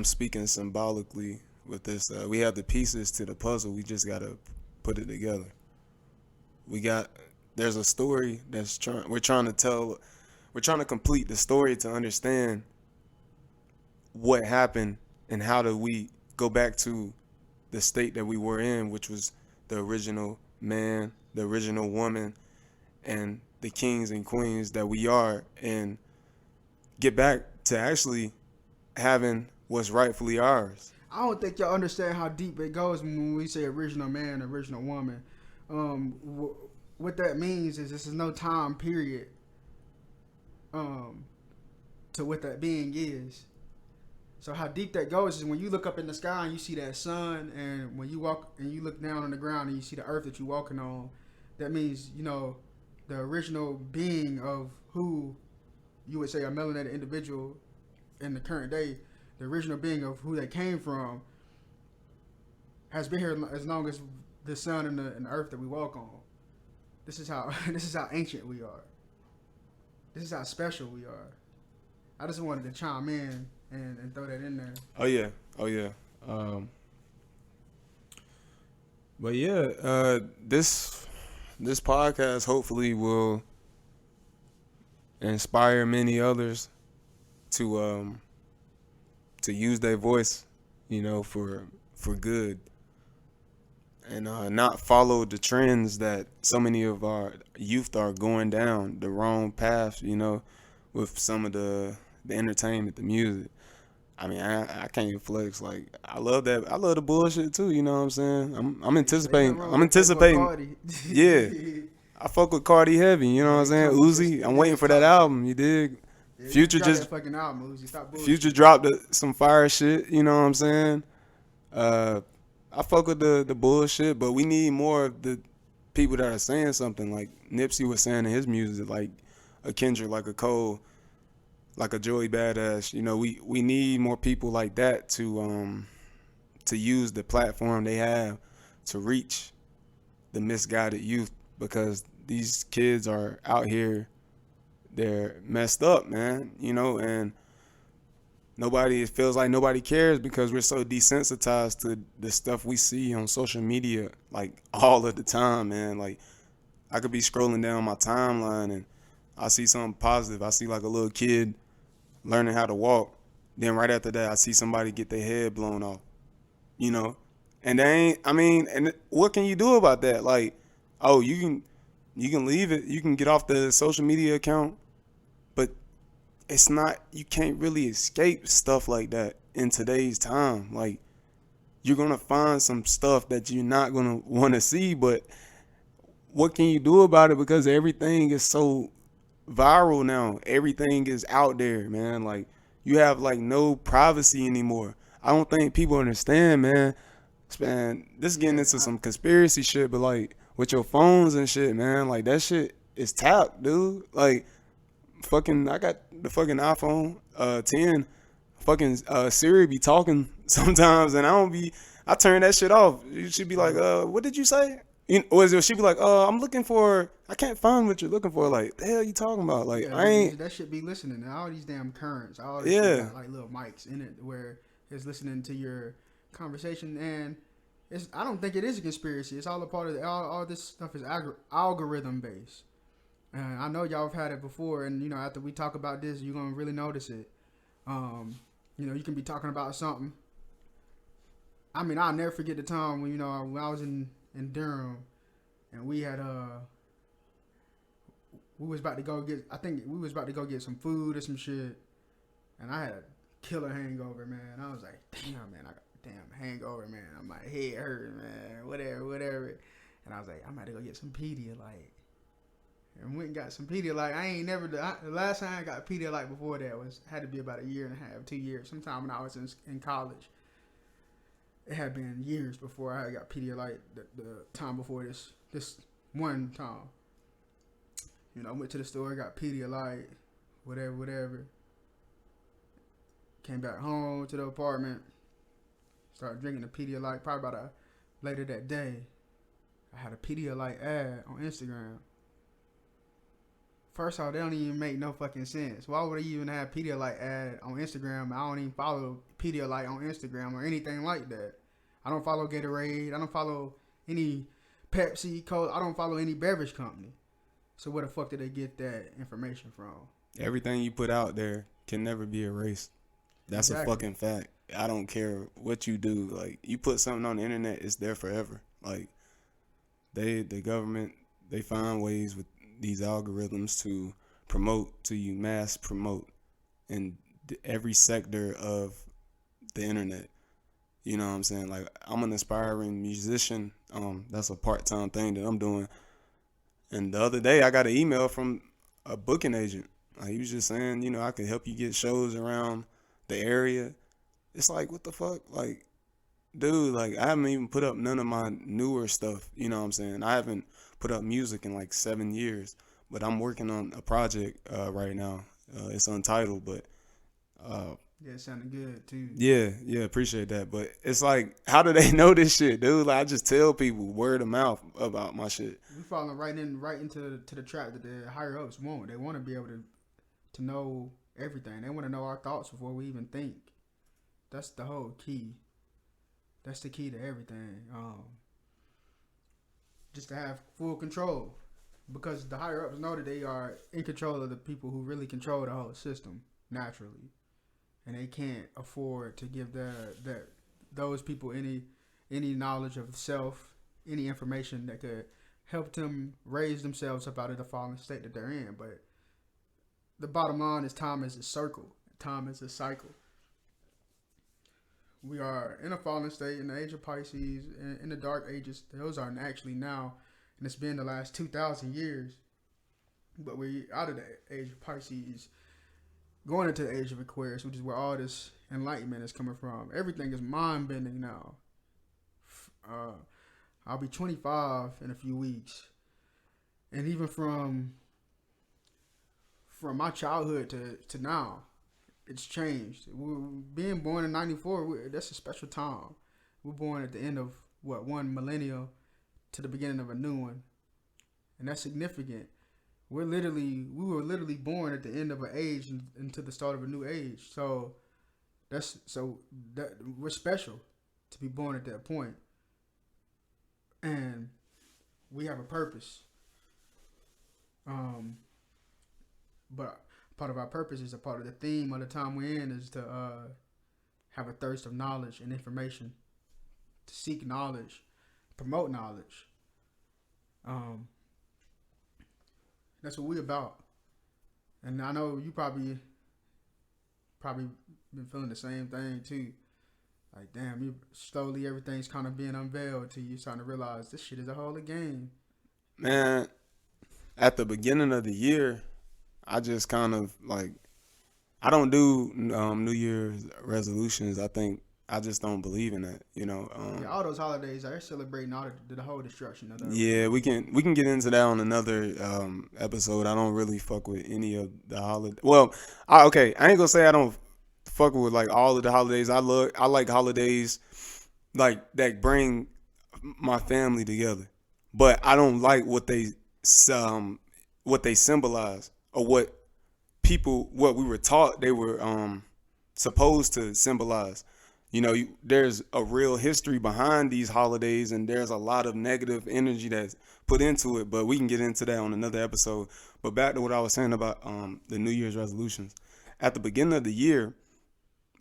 speaking symbolically with this. We have the pieces to the puzzle. We just gotta put it together. There's a story we're trying to tell. We're trying to complete the story to understand what happened and how do we go back to the state that we were in, which was the original man, the original woman, and the kings and queens that we are, and get back to actually having what's rightfully ours. I don't think y'all understand how deep it goes when we say original man, original woman. What that means is this is no time period to what that being is. So how deep that goes is when you look up in the sky and you see that sun, and when you walk and you look down on the ground and you see the earth that you're walking on, that means, you know, the original being of who you would say a melanated individual in the current day, the original being of who they came from, has been here as long as the sun and the earth that we walk on. This is how ancient we are. This is how special we are. I just wanted to chime in and throw that in there. Oh yeah. But yeah, this podcast hopefully will inspire many others to use their voice, you know, for good, and not follow the trends that so many of our youth are going down the wrong path, you know, with some of the entertainment, the music. I mean, I can't even flex. Like, I love the bullshit too. You know what I'm saying? I'm anticipating. Yeah, I fuck with Cardi heavy. You know what I'm saying? Uzi. I'm waiting for that album. You dig? Yeah, Future just fucking album, Uzi. Stop bullshit. Future dropped some fire shit. You know what I'm saying? I fuck with the bullshit, but we need more of the people that are saying something. Like Nipsey was saying in his music, like a Kendrick, like a Cole, like a Joey Badass. You know, we need more people like that to use the platform they have to reach the misguided youth, because these kids are out here, they're messed up, man, you know, and it feels like nobody cares because we're so desensitized to the stuff we see on social media, like all of the time, man. Like, I could be scrolling down my timeline and I see something positive. I see like a little kid learning how to walk. Then right after that, I see somebody get their head blown off, you know? And and what can you do about that? Like, oh, you can leave it. You can get off the social media account, but you can't really escape stuff like that in today's time. Like, you're going to find some stuff that you're not going to want to see, but what can you do about it? Because everything is so viral now. Everything is out there, man. Like, you have like no privacy anymore. I don't think people understand, man. Man, this is getting into some conspiracy shit, but like with your phones and shit, man, like that shit is tapped, dude. Like, I got the fucking iPhone 10. Fucking Siri be talking sometimes, and I turn that shit off. You should be like, what did you say? She'd be like, I'm looking for, I can't find what you're looking for. Like, the hell you talking about? Like, yeah, I ain't. That should be listening. All these damn currents. All this shit got like little mics in it where it's listening to your conversation, and I don't think it is a conspiracy. It's all a part of all this stuff is algorithm based. And I know y'all have had it before, and you know, after we talk about this, you're gonna really notice it. You know, you can be talking about something. I mean, I'll never forget the time when I was in Durham, and we had we was about to go get some food or some shit, and I had a killer hangover, man. I was like, damn, man, I got a damn hangover, man. My head hurt, man. Whatever. And I was like, I'm about to go get some Pedialyte. And went and got some Pedialyte. The last time I got Pedialyte before that had to be about 1.5 years, 2 years. Sometime when I was in college. It had been years before I got Pedialyte. The time before this one time. You know, I went to the store, got Pedialyte, whatever. Came back home to the apartment. Started drinking the Pedialyte. Probably about later that day, I had a Pedialyte ad on Instagram. First off, they don't even make no fucking sense. Why would I even have Pedialyte ad on Instagram? I don't even follow Pedialyte on Instagram or anything like that. I don't follow Gatorade. I don't follow any Pepsi, Cola. I don't follow any beverage company. So where the fuck did they get that information from? Everything you put out there can never be erased. That's Exactly. a fucking fact. I don't care what you do. Like, you put something on the internet, it's there forever. Like, the government, they find ways with these algorithms to promote to you, mass promote in every sector of the internet. You know what I'm saying? Like, I'm an aspiring musician. That's a part-time thing that I'm doing. And the other day, I got an email from a booking agent. He was just saying, I can help you get shows around the area. It's like, what the fuck? Like, dude, like, I haven't even put up none of my newer stuff. You know what I'm saying? I haven't put up music in like 7 years. But I'm working on a project right now. It's untitled, but Yeah, it sounded good too. yeah, appreciate that. But it's like, how do they know this shit, dude? Like, I just tell people word of mouth about my shit. We falling right into the trap that the higher ups want. They want to be able to know everything. They want to know our thoughts before we even think. That's the whole key. That's the key to everything. Just to have full control, because the higher ups know that they are in control of the people who really control the whole system naturally, and they can't afford to give those people any knowledge of self, any information that could help them raise themselves up out of the fallen state that they're in. But the bottom line is, time is a circle. Time is a cycle. We are in a fallen state in the age of Pisces, in the dark ages. Those aren't actually now, and it's been the last 2,000 years. But we're out of the age of Pisces, going into the age of Aquarius, which is where all this enlightenment is coming from. Everything is mind-bending now. I'll be 25 in a few weeks, and even from my childhood to now, it's changed. Being born in '94, that's a special time. We're born at the end of one millennium to the beginning of a new one, and that's significant. We were literally born at the end of an age into the start of a new age. So we're special to be born at that point, and we have a purpose. But part of our purpose is a part of the theme of the time we're in is to have a thirst of knowledge and information, to seek knowledge, promote knowledge. That's what we're about. And I know you probably been feeling the same thing too. Like, damn, slowly everything's kind of being unveiled to you. You're starting to realize this shit is a whole game. Man, at the beginning of the year, I just kind of like, I don't do New Year's resolutions. I think I just don't believe in that, Yeah, all those holidays, they're celebrating all the whole destruction of the. Yeah, we can get into that on another episode. I don't really fuck with any of the holidays. Well, I ain't gonna say I don't fuck with like all of the holidays. I like holidays like that bring my family together, but I don't like what they symbolize, or what we were taught they were supposed to symbolize. There's a real history behind these holidays, and there's a lot of negative energy that's put into it, but we can get into that on another episode. But back to what I was saying about the New Year's resolutions. At the beginning of the year,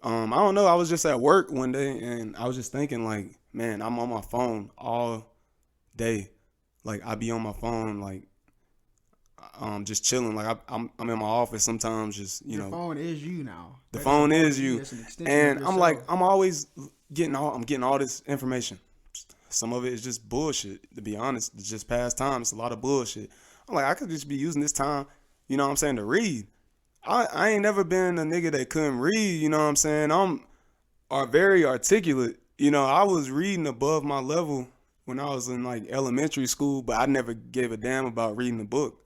I don't know, I was just at work one day, and I was just thinking, like, man, I'm on my phone all day. Like, I be on my phone, like, just chilling. Like, I'm in my office sometimes, just, Your phone is you now. The phone is you. And of I'm like, yourself. I'm always getting all this information. Some of it is just bullshit, to be honest. It's just past time. It's a lot of bullshit. I'm like, I could just be using this time, to read. I ain't never been a nigga that couldn't read, I'm very articulate. I was reading above my level when I was in like elementary school, but I never gave a damn about reading a book.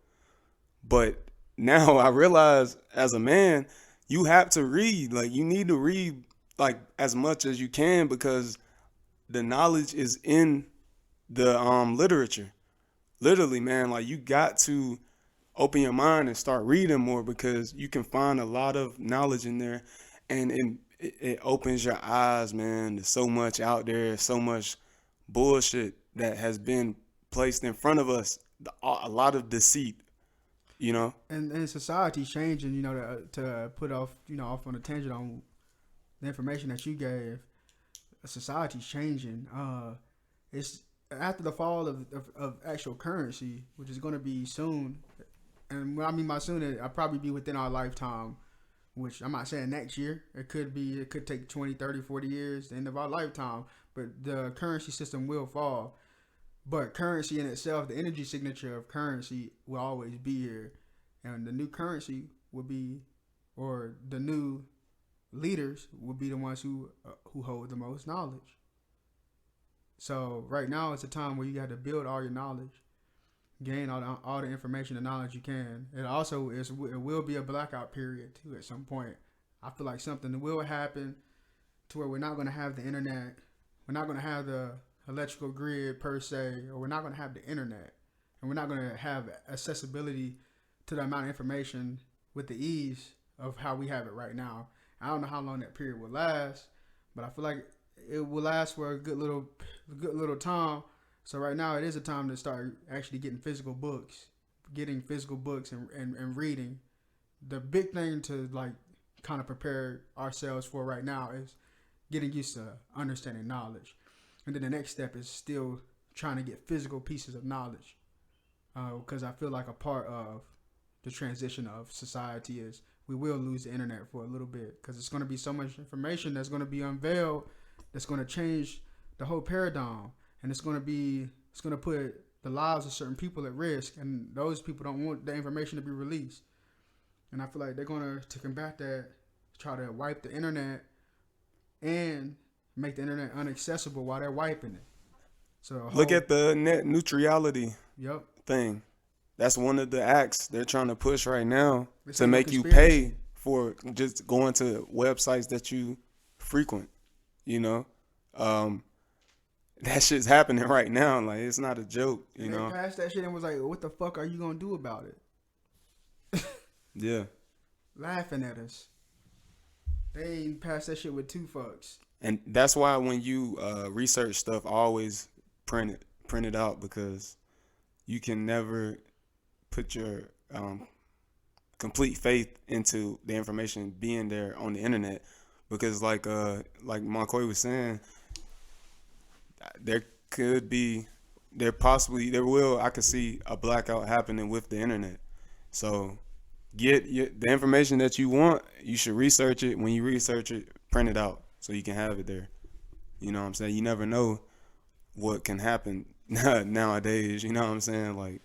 But now I realize as a man, you have to read. Like you need to read like as much as you can because the knowledge is in the literature. Literally, man, like you got to open your mind and start reading more because you can find a lot of knowledge in there and it opens your eyes, man. There's so much out there, so much bullshit that has been placed in front of us, a lot of deceit, you know? And society's changing. To put off off on a tangent on the information that you gave. Society's changing. It's after the fall of actual currency, which is going to be soon. And what I mean by soon, I'll probably be within our lifetime, which I'm not saying next year. It could take 20, 30, 40 years, the end of our lifetime. But the currency system will fall. But currency in itself, the energy signature of currency will always be here. And the new currency will be, or the new leaders will be the ones who hold the most knowledge. So right now it's a time where you got to build all your knowledge, gain all the information and knowledge you can. It will be a blackout period too at some point. I feel like something will happen to where we're not going to have the internet, we're not going to have the electrical grid per se, or we're not going to have the internet, and we're not going to have accessibility to the amount of information with the ease of how we have it right now. I don't know how long that period will last, but I feel like it will last for a good little time. So right now it is a time to start actually getting physical books and reading. The big thing to like kind of prepare ourselves for right now is getting used to understanding knowledge. And then the next step is still trying to get physical pieces of knowledge. Because I feel like a part of the transition of society is we will lose the internet for a little bit because it's going to be so much information that's going to be unveiled that's going to change the whole paradigm, and it's going to put the lives of certain people at risk, and those people don't want the information to be released. And I feel like they're going to combat that, try to wipe the internet and make the internet unaccessible while they're wiping it. So Look at the net neutrality Yep. thing. That's one of the acts they're trying to push right now It's to no make you conspiracy. pay for just going to websites that you frequent, you know? That shit's happening right now. Like, it's not a joke, you And they know? passed that shit and was like, "What the fuck are you gonna do about it?" Yeah. Laughing at us. They ain't passed that shit with two fucks. And that's why when you research stuff, always print it out because you can never put your complete faith into the information being there on the internet because like Moncoy was saying, there could be there will I could see a blackout happening with the internet. So the information that you want, you should research it. When you research it, print it out so you can have it there. You know what I'm saying? You never know what can happen nowadays. You know what I'm saying? Like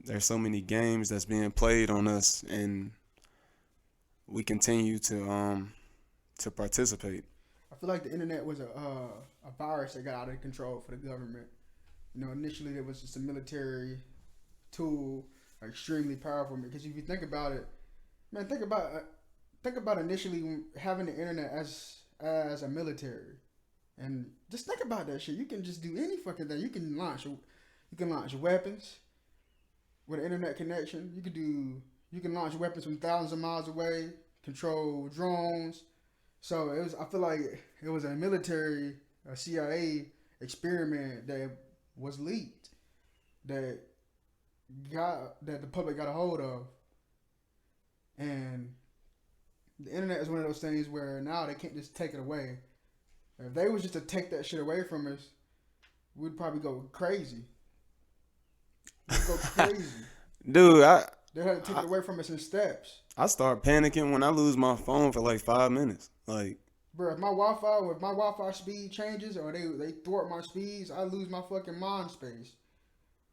there's so many games that's being played on us, and we continue to participate. I feel like the internet was a virus that got out of control for the government. Initially it was just a military tool, extremely powerful. Because if you think about it, man, think about initially having the internet as a military, and just think about that shit. You can just do any fucking thing. You can launch weapons with an internet connection. You can launch weapons from thousands of miles away, control drones. So I feel like it was a CIA experiment that was leaked that the public got a hold of. And the internet is one of those things where now they can't just take it away. If they was just to take that shit away from us, we'd probably go crazy. We'd go crazy. Dude, They had to take it away from us in steps. I start panicking when I lose my phone for like 5 minutes. Like, Bro, if my Wi-Fi speed changes or they thwart my speeds, I lose my fucking mind space.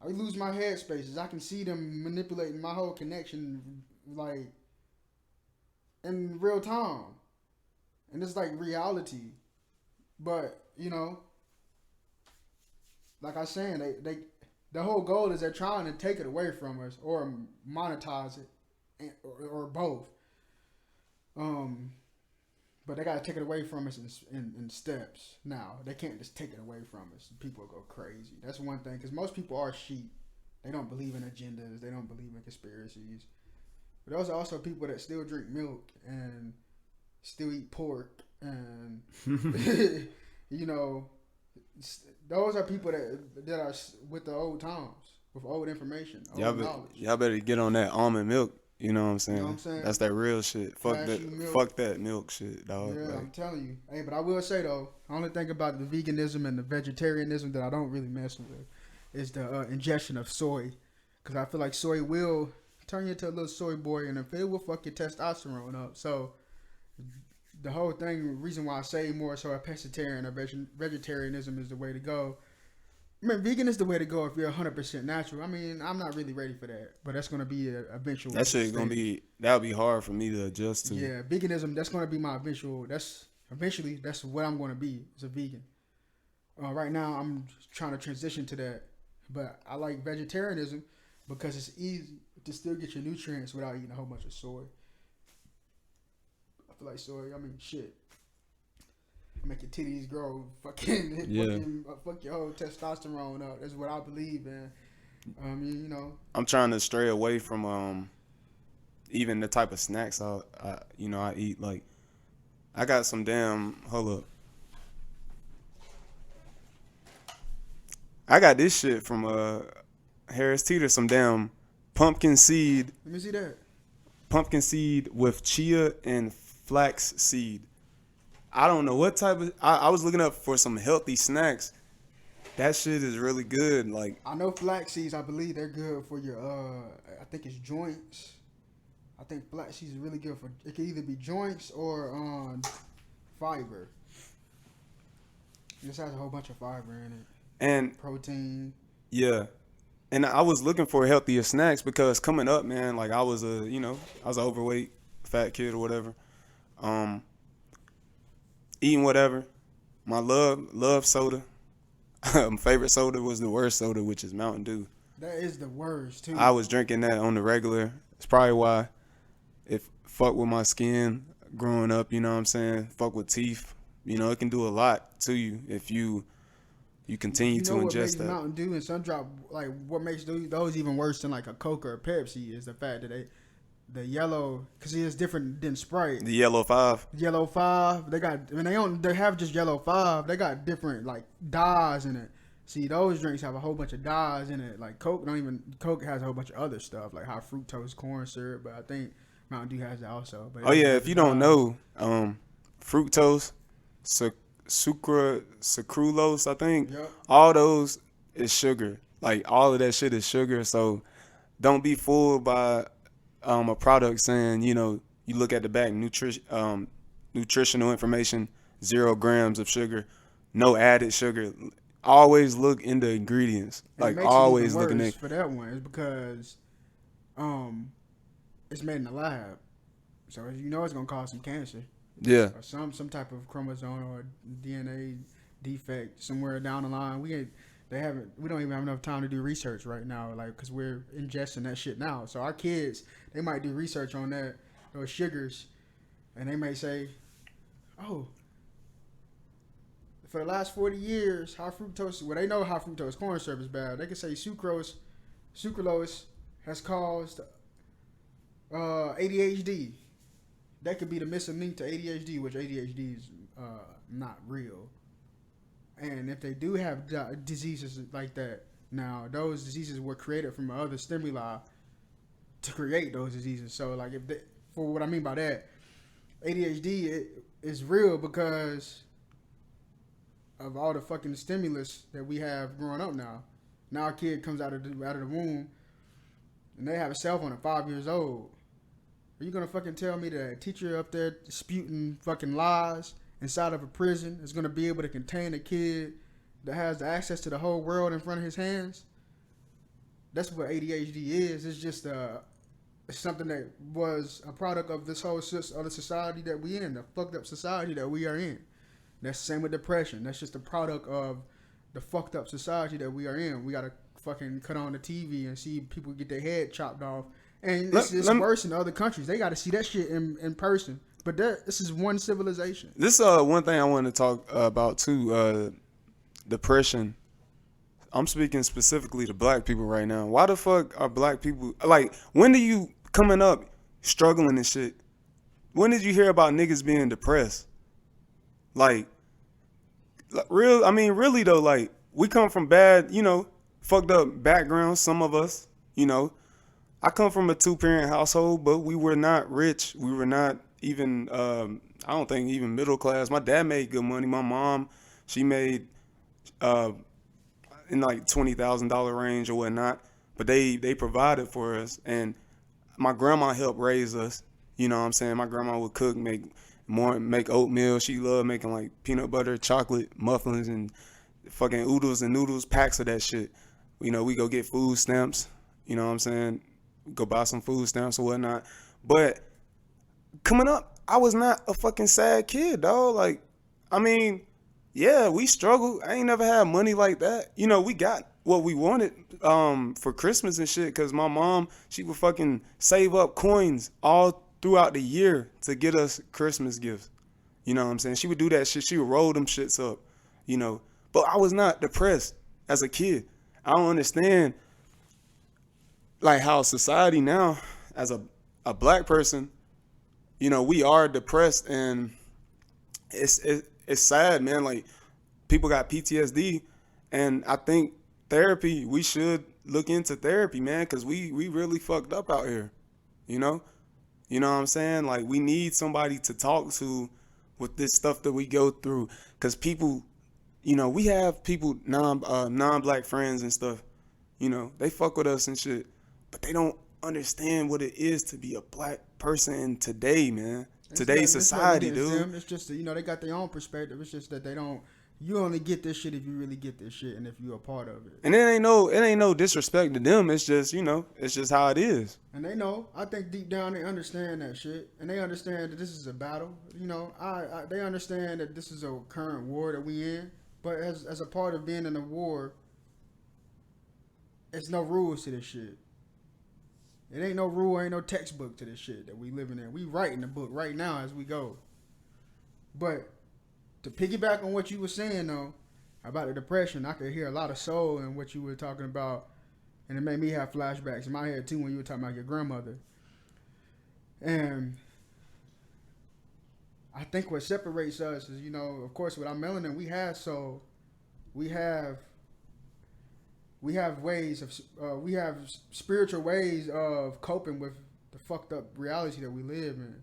I lose my head spaces. I can see them manipulating my whole connection like in real time. And it's like reality. But, like I was saying, the whole goal is they're trying to take it away from us or monetize it, or both. Um, but they gotta take it away from us in steps. Now they can't just take it away from us. People will go crazy. That's one thing because most people are sheep. They don't believe in agendas. They don't believe in conspiracies. But those are also people that still drink milk and still eat pork and you know, those are people that are with the old times, with old information, old knowledge. Y'all better get on that almond milk. You know what I'm saying? You know what I'm saying? That's that real shit. Fuck that milk shit, dog. Yeah, like, I'm telling you. Hey, but I will say though, the only thing about the veganism and the vegetarianism that I don't really mess with is the ingestion of soy, because I feel like soy will turn you into a little soy boy, and if it will fuck your testosterone up. So the whole thing, reason why I say more so a pescatarian or vegetarianism is the way to go. I mean, vegan is the way to go if you're 100% natural. I mean, I'm not really ready for that, but that's going to be an eventual. that shit gonna be, that'll be hard for me to adjust to. Yeah, veganism, that's going to be my eventually, that's what I'm going to be, as a vegan. Right now, I'm trying to transition to that, but I like vegetarianism because it's easy to still get your nutrients without eating a whole bunch of soy. I feel like soy, I mean, shit. Make your titties grow, fuck your whole testosterone up. That's what I believe in. You know. I'm trying to stray away from even the type of snacks I eat. Like, I got some damn, hold up. I got this shit from Harris Teeter, some damn pumpkin seed. Let me see that. Pumpkin seed with chia and flax seed. I don't know what type of. I was looking up for some healthy snacks. That shit is really good. Like, I know flax seeds. I believe they're good for your. I think it's joints. I think flax seeds is really good for. It can either be joints or fiber. This has a whole bunch of fiber in it. And protein. Yeah, and I was looking for healthier snacks because coming up, man, like I was an overweight fat kid or whatever. Eating whatever. My love soda. Favorite soda was the worst soda, which is Mountain Dew. That is the worst too. I was drinking that on the regular. It's probably why it fuck with my skin growing up, you know what I'm saying? Fuck with teeth. You know, it can do a lot to you if you continue to ingest that. What makes Mountain Dew and Sundrop, like what makes those even worse than like a Coke or a Pepsi is the fact that the yellow, because it's different than Sprite. The Yellow 5. Yellow 5. They got, I mean, they have just Yellow 5. They got different like dyes in it. See, those drinks have a whole bunch of dyes in it. Like Coke has a whole bunch of other stuff like high fructose corn syrup, but I think Mountain Dew has that also. But if you don't know, fructose, sucralose, I think. Yep. All those is sugar. Like all of that shit is sugar. So don't be fooled by a product saying, you look at the back, nutritional information, 0 grams of sugar, no added sugar. Always look in the ingredients. Like always looking at for that one is because it's made in the lab. So it's gonna cause some cancer. Yeah. Or some type of chromosome or DNA defect somewhere down the line. We don't even have enough time to do research right now, like, because we're ingesting that shit now. So our kids, they might do research on those sugars, and they may say, oh, for the last 40 years, high fructose, well, they know high fructose corn syrup is bad. They can say sucralose has caused ADHD. That could be the missing link to ADHD, which ADHD is not real. And if they do have diseases like that, now those diseases were created from other stimuli to create those diseases. So, like, for what I mean by that, ADHD is real because of all the fucking stimulus that we have growing up now. Now a kid comes out of the womb and they have a cell phone at 5 years old. Are you gonna fucking tell me that a teacher up there disputing fucking lies inside of a prison is gonna be able to contain a kid that has the access to the whole world in front of his hands? That's what ADHD is. It's just it's something that was a product of this whole other society that we in, the fucked up society that we are in. That's the same with depression. That's just a product of the fucked up society that we are in. We gotta fucking cut on the TV and see people get their head chopped off. And Let- it's let me- worse in other countries. They got to see that shit in person. But this is one civilization. This one thing I want to talk about too. Depression. I'm speaking specifically to black people right now. Why the fuck are black people like? When do you coming up struggling and shit? When did you hear about niggas being depressed? Like real. I mean, really though. Like we come from bad, fucked up backgrounds. Some of us, I come from a 2-parent household, but we were not rich. We were not even. I don't think even middle class. My dad made good money. My mom, she made. In like $20,000 range or whatnot, but they provided for us, and my grandma helped raise us. You know what I'm saying? My grandma would cook, make oatmeal. She loved making like peanut butter, chocolate muffins, and fucking oodles and noodles, packs of that shit. We go get food stamps. You know what I'm saying? Go buy some food stamps or whatnot. But coming up, I was not a fucking sad kid, dog. Like, I mean. Yeah, we struggled. I ain't never had money like that. We got what we wanted for Christmas and shit because my mom, she would fucking save up coins all throughout the year to get us Christmas gifts. You know what I'm saying? She would do that shit. She would roll them shits up, But I was not depressed as a kid. I don't understand like how society now, as a black person, we are depressed and it's sad, man. Like, people got PTSD, and I think therapy, we should look into therapy, man, because we really fucked up out here, You know what I'm saying? Like, we need somebody to talk to with this stuff that we go through, because people, we have people, non-black friends and stuff, they fuck with us and shit, but they don't understand what it is to be a black person in today, man. Today's society, dude. It's just they got their own perspective. It's just that they don't. You only get this shit if you really get this shit, and if you're a part of it. And it ain't no disrespect to them. It's just it's just how it is. And they know. I think deep down they understand that shit, and they understand that this is a battle. They understand that this is a current war that we in. But as a part of being in a war, it's no rules to this shit. It ain't no rule, ain't no textbook to this shit that we living in. We writing the book right now as we go. But to piggyback on what you were saying though about the depression, I could hear a lot of soul in what you were talking about, and it made me have flashbacks in my head too when you were talking about your grandmother. And I think what separates us is, of course, with our melanin, we have soul, we have ways of we have spiritual ways of coping with the fucked up reality that we live in.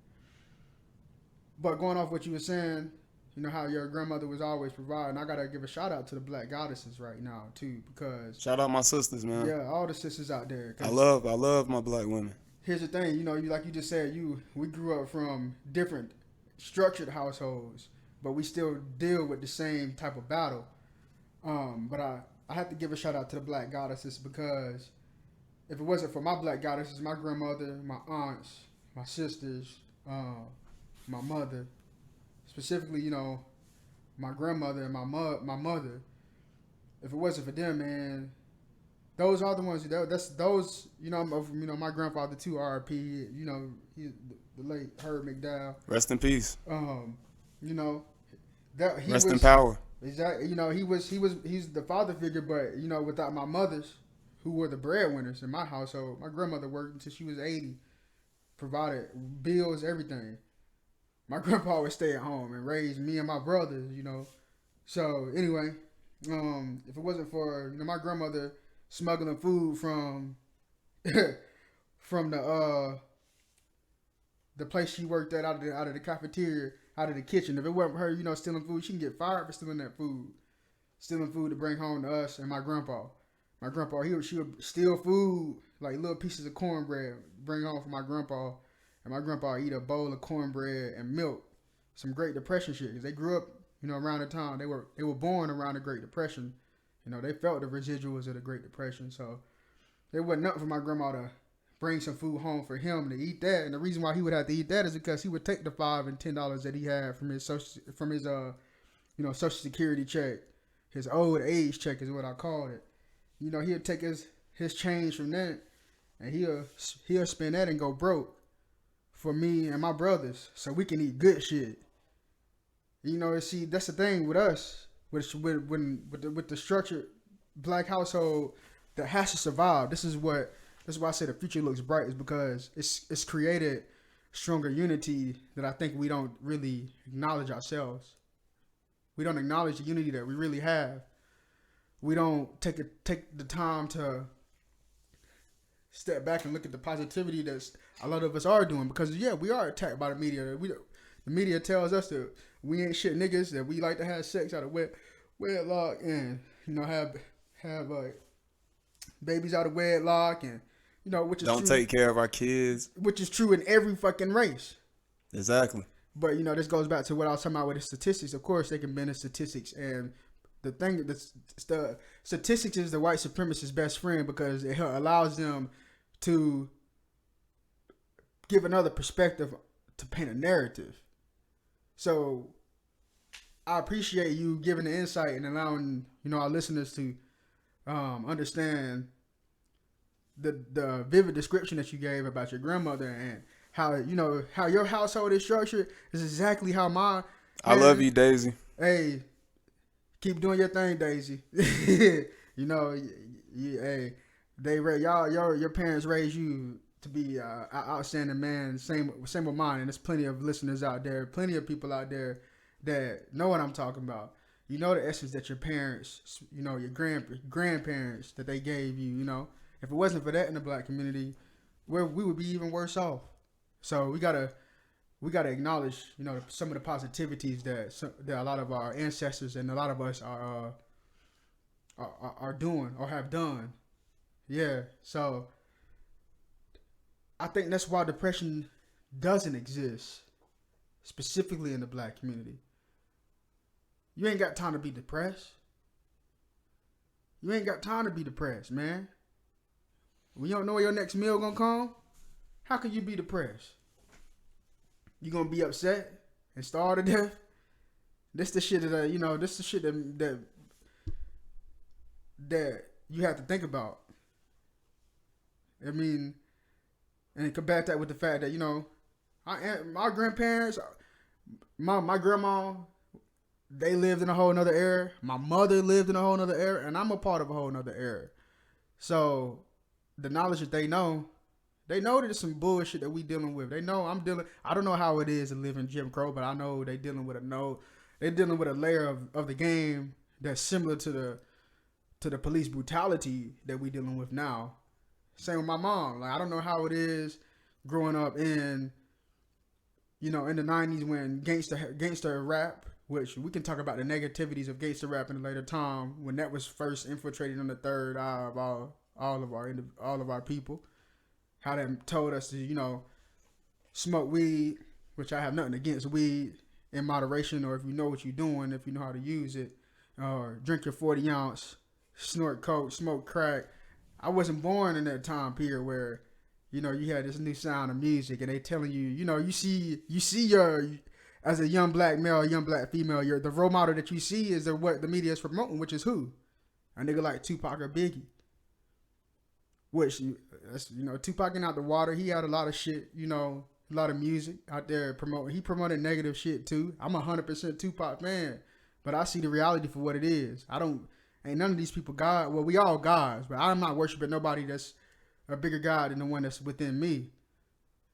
But going off what you were saying, how your grandmother was always providing, I gotta give a shout out to the black goddesses right now too, because shout out my sisters, man. Yeah, all the sisters out there. I love my black women. Here's the thing, like you just said, we grew up from different structured households, but we still deal with the same type of battle. But I have to give a shout out to the black goddesses, because if it wasn't for my black goddesses, my grandmother, my aunts, my sisters, my mother, specifically, my grandmother and my mother, if it wasn't for them, man, those are the ones. That's those. My grandfather too. R.I.P. He, the late Herb McDowell. Rest in peace. That he Rest was, in power. Exactly. He's the father figure, but without my mothers, who were the breadwinners in my household, my grandmother worked until she was 80, provided bills, everything. My grandpa would stay at home and raise me and my brothers, So anyway, if it wasn't for my grandmother smuggling food from from the place she worked at, out of the cafeteria, out of the kitchen. If it wasn't for her, stealing food, she can get fired for stealing that food. Stealing food to bring home to us and my grandpa. My grandpa, she would steal food, like little pieces of cornbread, bring home for my grandpa. And my grandpa eat a bowl of cornbread and milk. Some Great Depression shit. Cause they grew up, around the time. They were born around the Great Depression. They felt the residuals of the Great Depression. So it wasn't nothing for my grandma to bring some food home for him to eat that. And the reason why he would have to eat that is because he would take the $5 and $10 that he had from his Social Security check, his old age check is what I called it, You know, he'll take his change from that, and he'll spend that and go broke for me and my brothers, so we can eat good shit. You know, see, that's the thing with us, with the structured black household that has to survive. This is why I say the future looks bright, is because it's created stronger unity that I think we don't really acknowledge ourselves. We don't acknowledge the unity that we really have. We don't take the time to step back and look at the positivity that a lot of us are doing, because yeah, we are attacked by the media. The media tells us that we ain't shit niggas, that we like to have sex out of wedlock, and you know, have babies out of wedlock, and you know, which is Don't true, take care of our kids. which is true in every fucking race. Exactly. But you know, this goes back to what I was talking about with the statistics. Of course, they can bend the statistics, and the statistics is the white supremacist's best friend, because it allows them to give another perspective, to paint a narrative. So I appreciate you giving the insight and allowing, you know, our listeners to understand the vivid description that you gave about your grandmother, and how, you know, how your household is structured is exactly how mine. I love you, Daisy. Hey, keep doing your thing, Daisy. You know, hey, your parents raised you to be an outstanding man. Same with mine, and there's plenty of listeners out there, plenty of people out there that know what I'm talking about. You know the essence that your parents, you know, your grandparents, that they gave you. You know, if it wasn't for that in the black community, we would be even worse off. So we gotta acknowledge, you know, some of the positivities that a lot of our ancestors and a lot of us are doing or have done. Yeah. So I think that's why depression doesn't exist, specifically in the black community. You ain't got time to be depressed. You ain't got time to be depressed, man. When you don't know where your next meal gonna come, how can you be depressed? You gonna be upset and starve to death? This the shit that this the shit that you have to think about. I mean, and combat that with the fact that, you know, my grandparents, my grandma, they lived in a whole nother era. My mother lived in a whole nother era, and I'm a part of a whole nother era. So the knowledge that they know that it's some bullshit that we dealing with. They know I don't know how it is to live in Jim Crow, but I know they're dealing with a layer of the game that's similar to the police brutality that we dealing with now. Same with my mom. Like, I don't know how it is growing up in the 90s when gangster rap, which we can talk about the negativities of gangster rap in a later time, when that was first infiltrated in the third eye of all of our people. How they told us to, you know, smoke weed, which I have nothing against weed, in moderation, or if you know what you're doing, if you know how to use it, or drink your 40 ounce, snort coke, smoke crack. I wasn't born in that time period where, you know, you had this new sound of music and they telling you, you know, you see your, as a young black male, young black female, the role model that you see is what the media is promoting, which is who? A nigga like Tupac or Biggie. Which, you know, Tupac getting out the water, he had a lot of shit, you know, a lot of music out there promoting. He promoted negative shit too. I'm 100% Tupac fan, but I see the reality for what it is. Ain't none of these people God. Well, we all gods, but I'm not worshiping nobody that's a bigger God than the one that's within me.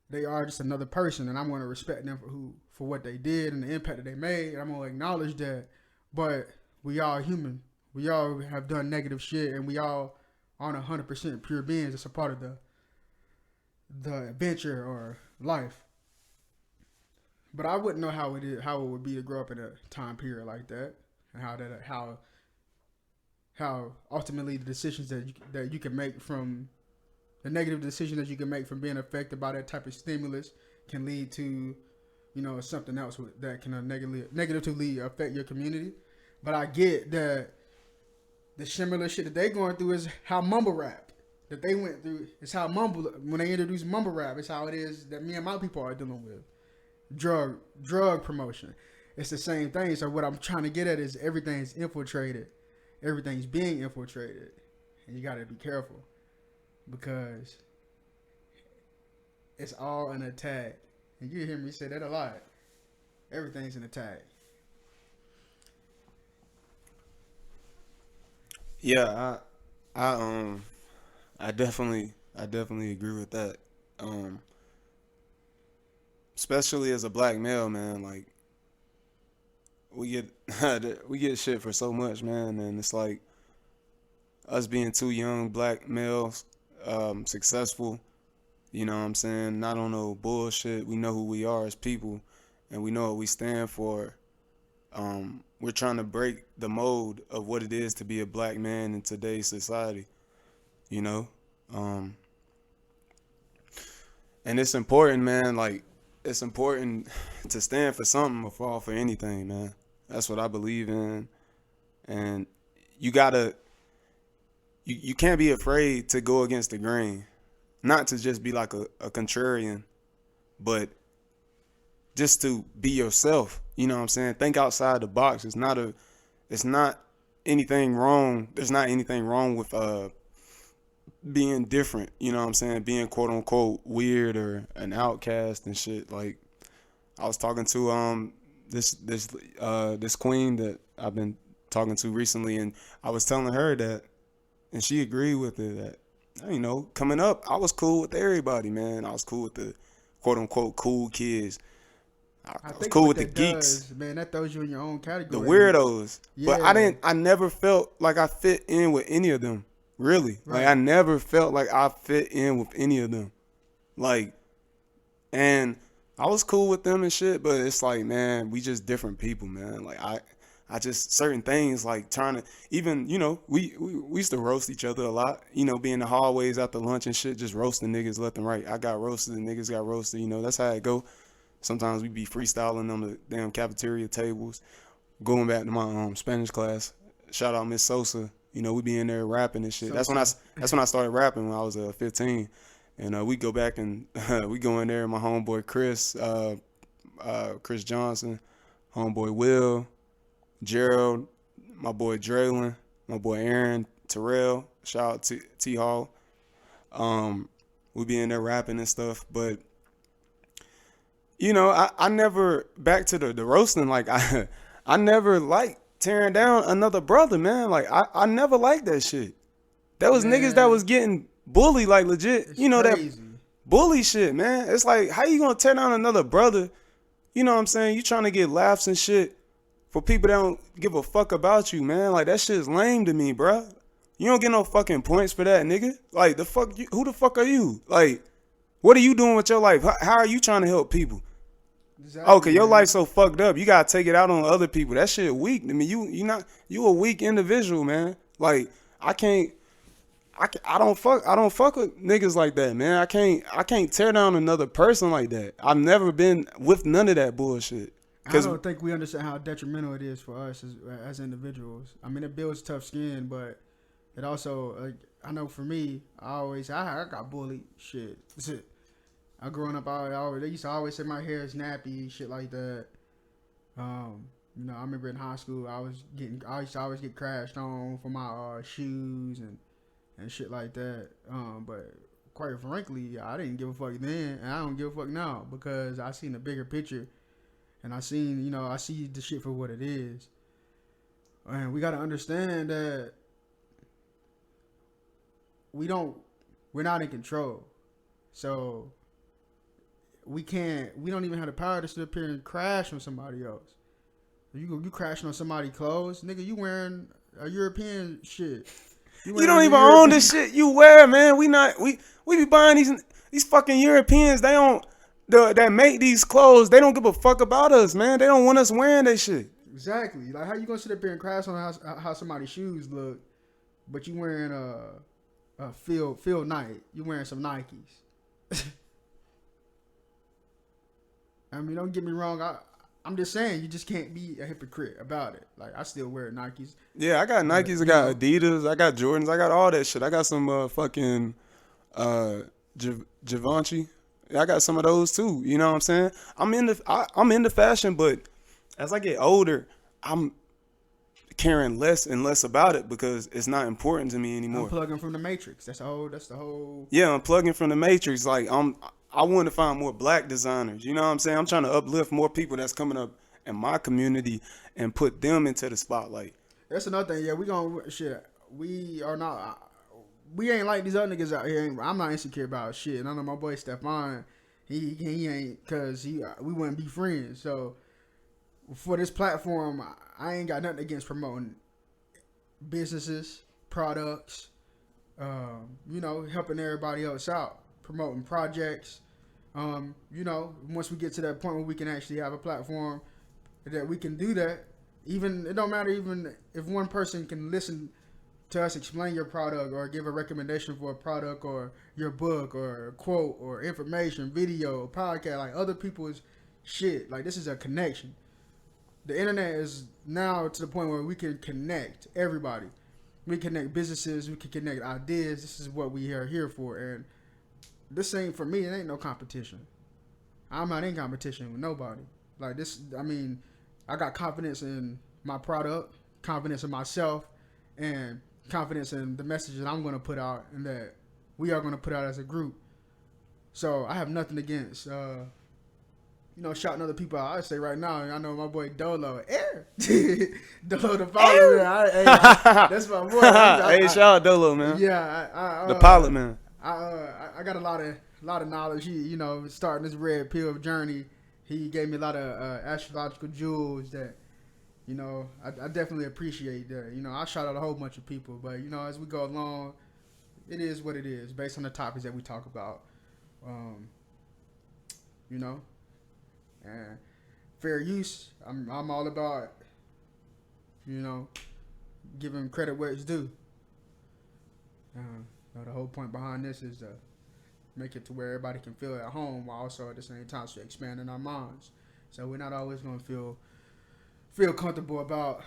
They are just another person, and I'm going to respect them for what they did and the impact that they made. I'm going to acknowledge that, but we all human. We all have done negative shit, and we all aren't 100% pure beings. It's a part of the adventure or life. But I wouldn't know how it would be to grow up in a time period like that, and how ultimately the decisions that you can make from the negative decisions that you can make from being affected by that type of stimulus can lead to, you know, something else that can negatively affect your community. But I get that the similar shit that they going through is how mumble rap that they went through. It's how when they introduce mumble rap, it's how it is that me and my people are dealing with drug promotion. It's the same thing. So what I'm trying to get at is everything's infiltrated. Everything's being infiltrated. and you gotta be careful because it's all an attack. And you hear me say that a lot. Everything's an attack. Yeah, I definitely agree with that. Um, Especially as a black male, man, like we get we get shit for so much, man, and it's like us being two young black males, successful, you know what I'm saying, not on no bullshit. We know who we are as people and we know what we stand for. We're trying to break the mold of what it is to be a black man in today's society, you know? Um, and it's important, man, like it's important to stand for something or fall for anything, man. That's what I believe in. And you gotta you can't be afraid to go against the grain. Not to just be like a contrarian, but just to be yourself. You know what I'm saying? Think outside the box. It's not anything wrong. There's not anything wrong with being different, you know what I'm saying? Being quote unquote weird or an outcast and shit. Like I was talking to this queen that I've been talking to recently, and I was telling her that, and she agreed with it, that, you know, coming up I was cool with everybody, man. I was cool with the quote unquote cool kids. I was cool with the geeks, man. That throws you in your own category. the weirdos. Yeah. But I never felt like I fit in with any of them. Really. Right. Like I never felt like I fit in with any of them. Like, and I was cool with them and shit, but it's like, man, we just different people, man. Like I just certain things like trying to even, you know, we used to roast each other a lot, you know, be in the hallways after lunch and shit, just roasting niggas left and right. I got roasted and niggas got roasted, you know, that's how it go. Sometimes we be freestyling on the damn cafeteria tables. Going back to my Spanish class, shout out Miss Sosa. You know, we be in there rapping and shit. That's when I started rapping when I was 15. And we go back and we go in there. My homeboy Chris Johnson, homeboy Will, Gerald, my boy Draylon, my boy Aaron Terrell. Shout out to T Hall. We be in there rapping and stuff, but you know, I never, back to the roasting, like I never liked tearing down another brother, man. Like I never liked that shit. That was niggas that was getting bullied, like legit. It's you know crazy. That bully shit, man. It's like, how you gonna tear down another brother? You know what I'm saying? You trying to get laughs and shit for people that don't give a fuck about you, man. Like that shit is lame to me, bruh. You don't get no fucking points for that, nigga. Like the fuck, who the fuck are you? Like, what are you doing with your life? How are you trying to help people? Exactly, Okay, your man. life's so fucked up. You gotta take it out on other people. That shit weak. I mean, you a weak individual, man. Like I don't fuck with niggas like that, man. I can't tear down another person like that. I've never been with none of that bullshit. I don't think we understand how detrimental it is for us as individuals. I mean, it builds tough skin, but it also, I know for me, I got bullied. Shit. I growing up, they used to always say my hair is nappy, shit like that. You know, I remember in high school, I used to always get crashed on for my shoes and shit like that. But quite frankly, I didn't give a fuck then, and I don't give a fuck now because I seen the bigger picture, and I see the shit for what it is. And we gotta understand that we're not in control, so. We don't even have the power to sit up here and crash on somebody else. You crashing on somebody's clothes, nigga, you wearing a European shit. You don't even own this shit you wear, man. We be buying these fucking Europeans. They don't that make these clothes. They don't give a fuck about us, man. They don't want us wearing that shit. Exactly. Like how you gonna sit up here and crash on how somebody's shoes look, but you wearing a Phil Knight. You wearing some Nikes. I mean, don't get me wrong. I'm just saying, you just can't be a hypocrite about it. Like, I still wear Nikes. Yeah, I got Nikes, I got Adidas, I got Jordans, I got all that shit. I got some fucking Givenchy. I got some of those too. You know what I'm saying? I'm into fashion, but as I get older, caring less and less about it because it's not important to me anymore. Unplugging from the matrix. That's the whole. Yeah, unplugging from the matrix. Like I want to find more black designers. You know what I'm saying? I'm trying to uplift more people that's coming up in my community and put them into the spotlight. That's another thing. Yeah, we gonna shit. We are not. We ain't like these other niggas out here. I'm not insecure about shit. And I know my boy Stephon, he ain't, cause we wouldn't be friends. So for this platform, I ain't got nothing against promoting businesses, products, helping everybody else out, promoting projects. Once we get to that point where we can actually have a platform that we can do that, even it don't matter even if one person can listen to us explain your product or give a recommendation for a product or your book or a quote or information, video, podcast, like other people's shit. Like this is a connection. The internet is now to the point where we can connect everybody. We connect businesses, we can connect ideas. This is what we are here for. And this ain't, for me, it ain't no competition. I'm not in competition with nobody. Like this, I mean, I got confidence in my product, confidence in myself, and confidence in the message that I'm going to put out and that we are going to put out as a group. So I have nothing against, shouting other people out. I say right now, I know my boy Dolo, Dolo the pilot. That's my boy. Hey, shout out Dolo, man. Yeah, the pilot, man. I got a lot of knowledge. He, starting this red pill journey, he gave me a lot of astrological jewels that, I definitely appreciate that. I shout out a whole bunch of people, but as we go along, it is what it is based on the topics that we talk about. And fair use, I'm all about, giving credit where it's due. The whole point behind this is to make it to where everybody can feel at home while also at the same time expanding our minds. So we're not always going to feel comfortable about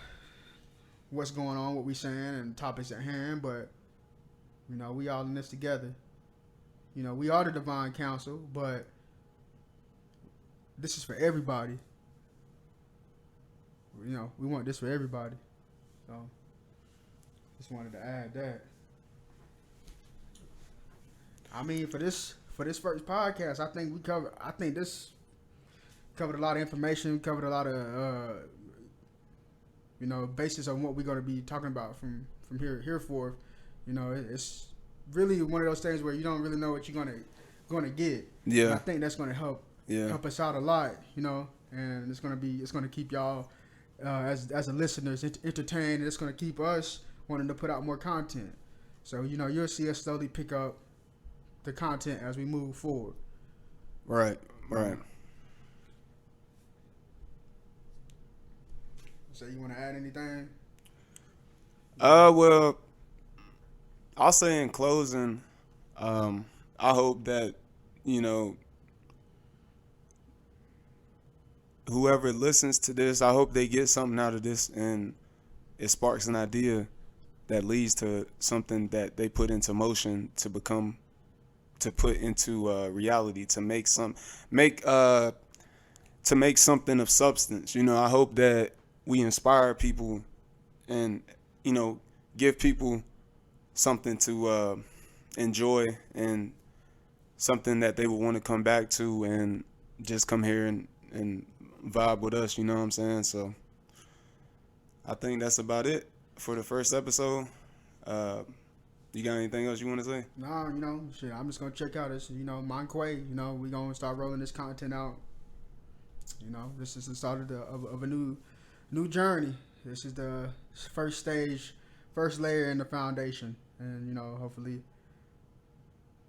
what's going on, what we're saying, and topics at hand, but, we all in this together. We are the Divine Council, but this is for everybody. We want this for everybody. So, just wanted to add that. I mean, for this first podcast, I think this covered a lot of information, covered a lot of, basis on what we're going to be talking about from here forth. It's really one of those things where you don't really know what you're going to get. Yeah. And I think that's going to help us out a lot, and it's going to keep y'all as a listeners entertained, and it's going to keep us wanting to put out more content. So, you'll see us slowly pick up the content as we move forward. Right. So you want to add anything? Well, I'll say in closing, I hope that, whoever listens to this, I hope they get something out of this and it sparks an idea that leads to something that they put into motion to put into reality, to make something of substance. I hope that we inspire people and, give people something to enjoy and something that they would want to come back to and just come here and vibe with us, you know what I'm saying? So I think that's about it for the first episode. You got anything else you want to say? No, shit, I'm just going to check out this, Monquay, we're going to start rolling this content out. This is the start of a new journey. This is the first stage, first layer in the foundation. And, hopefully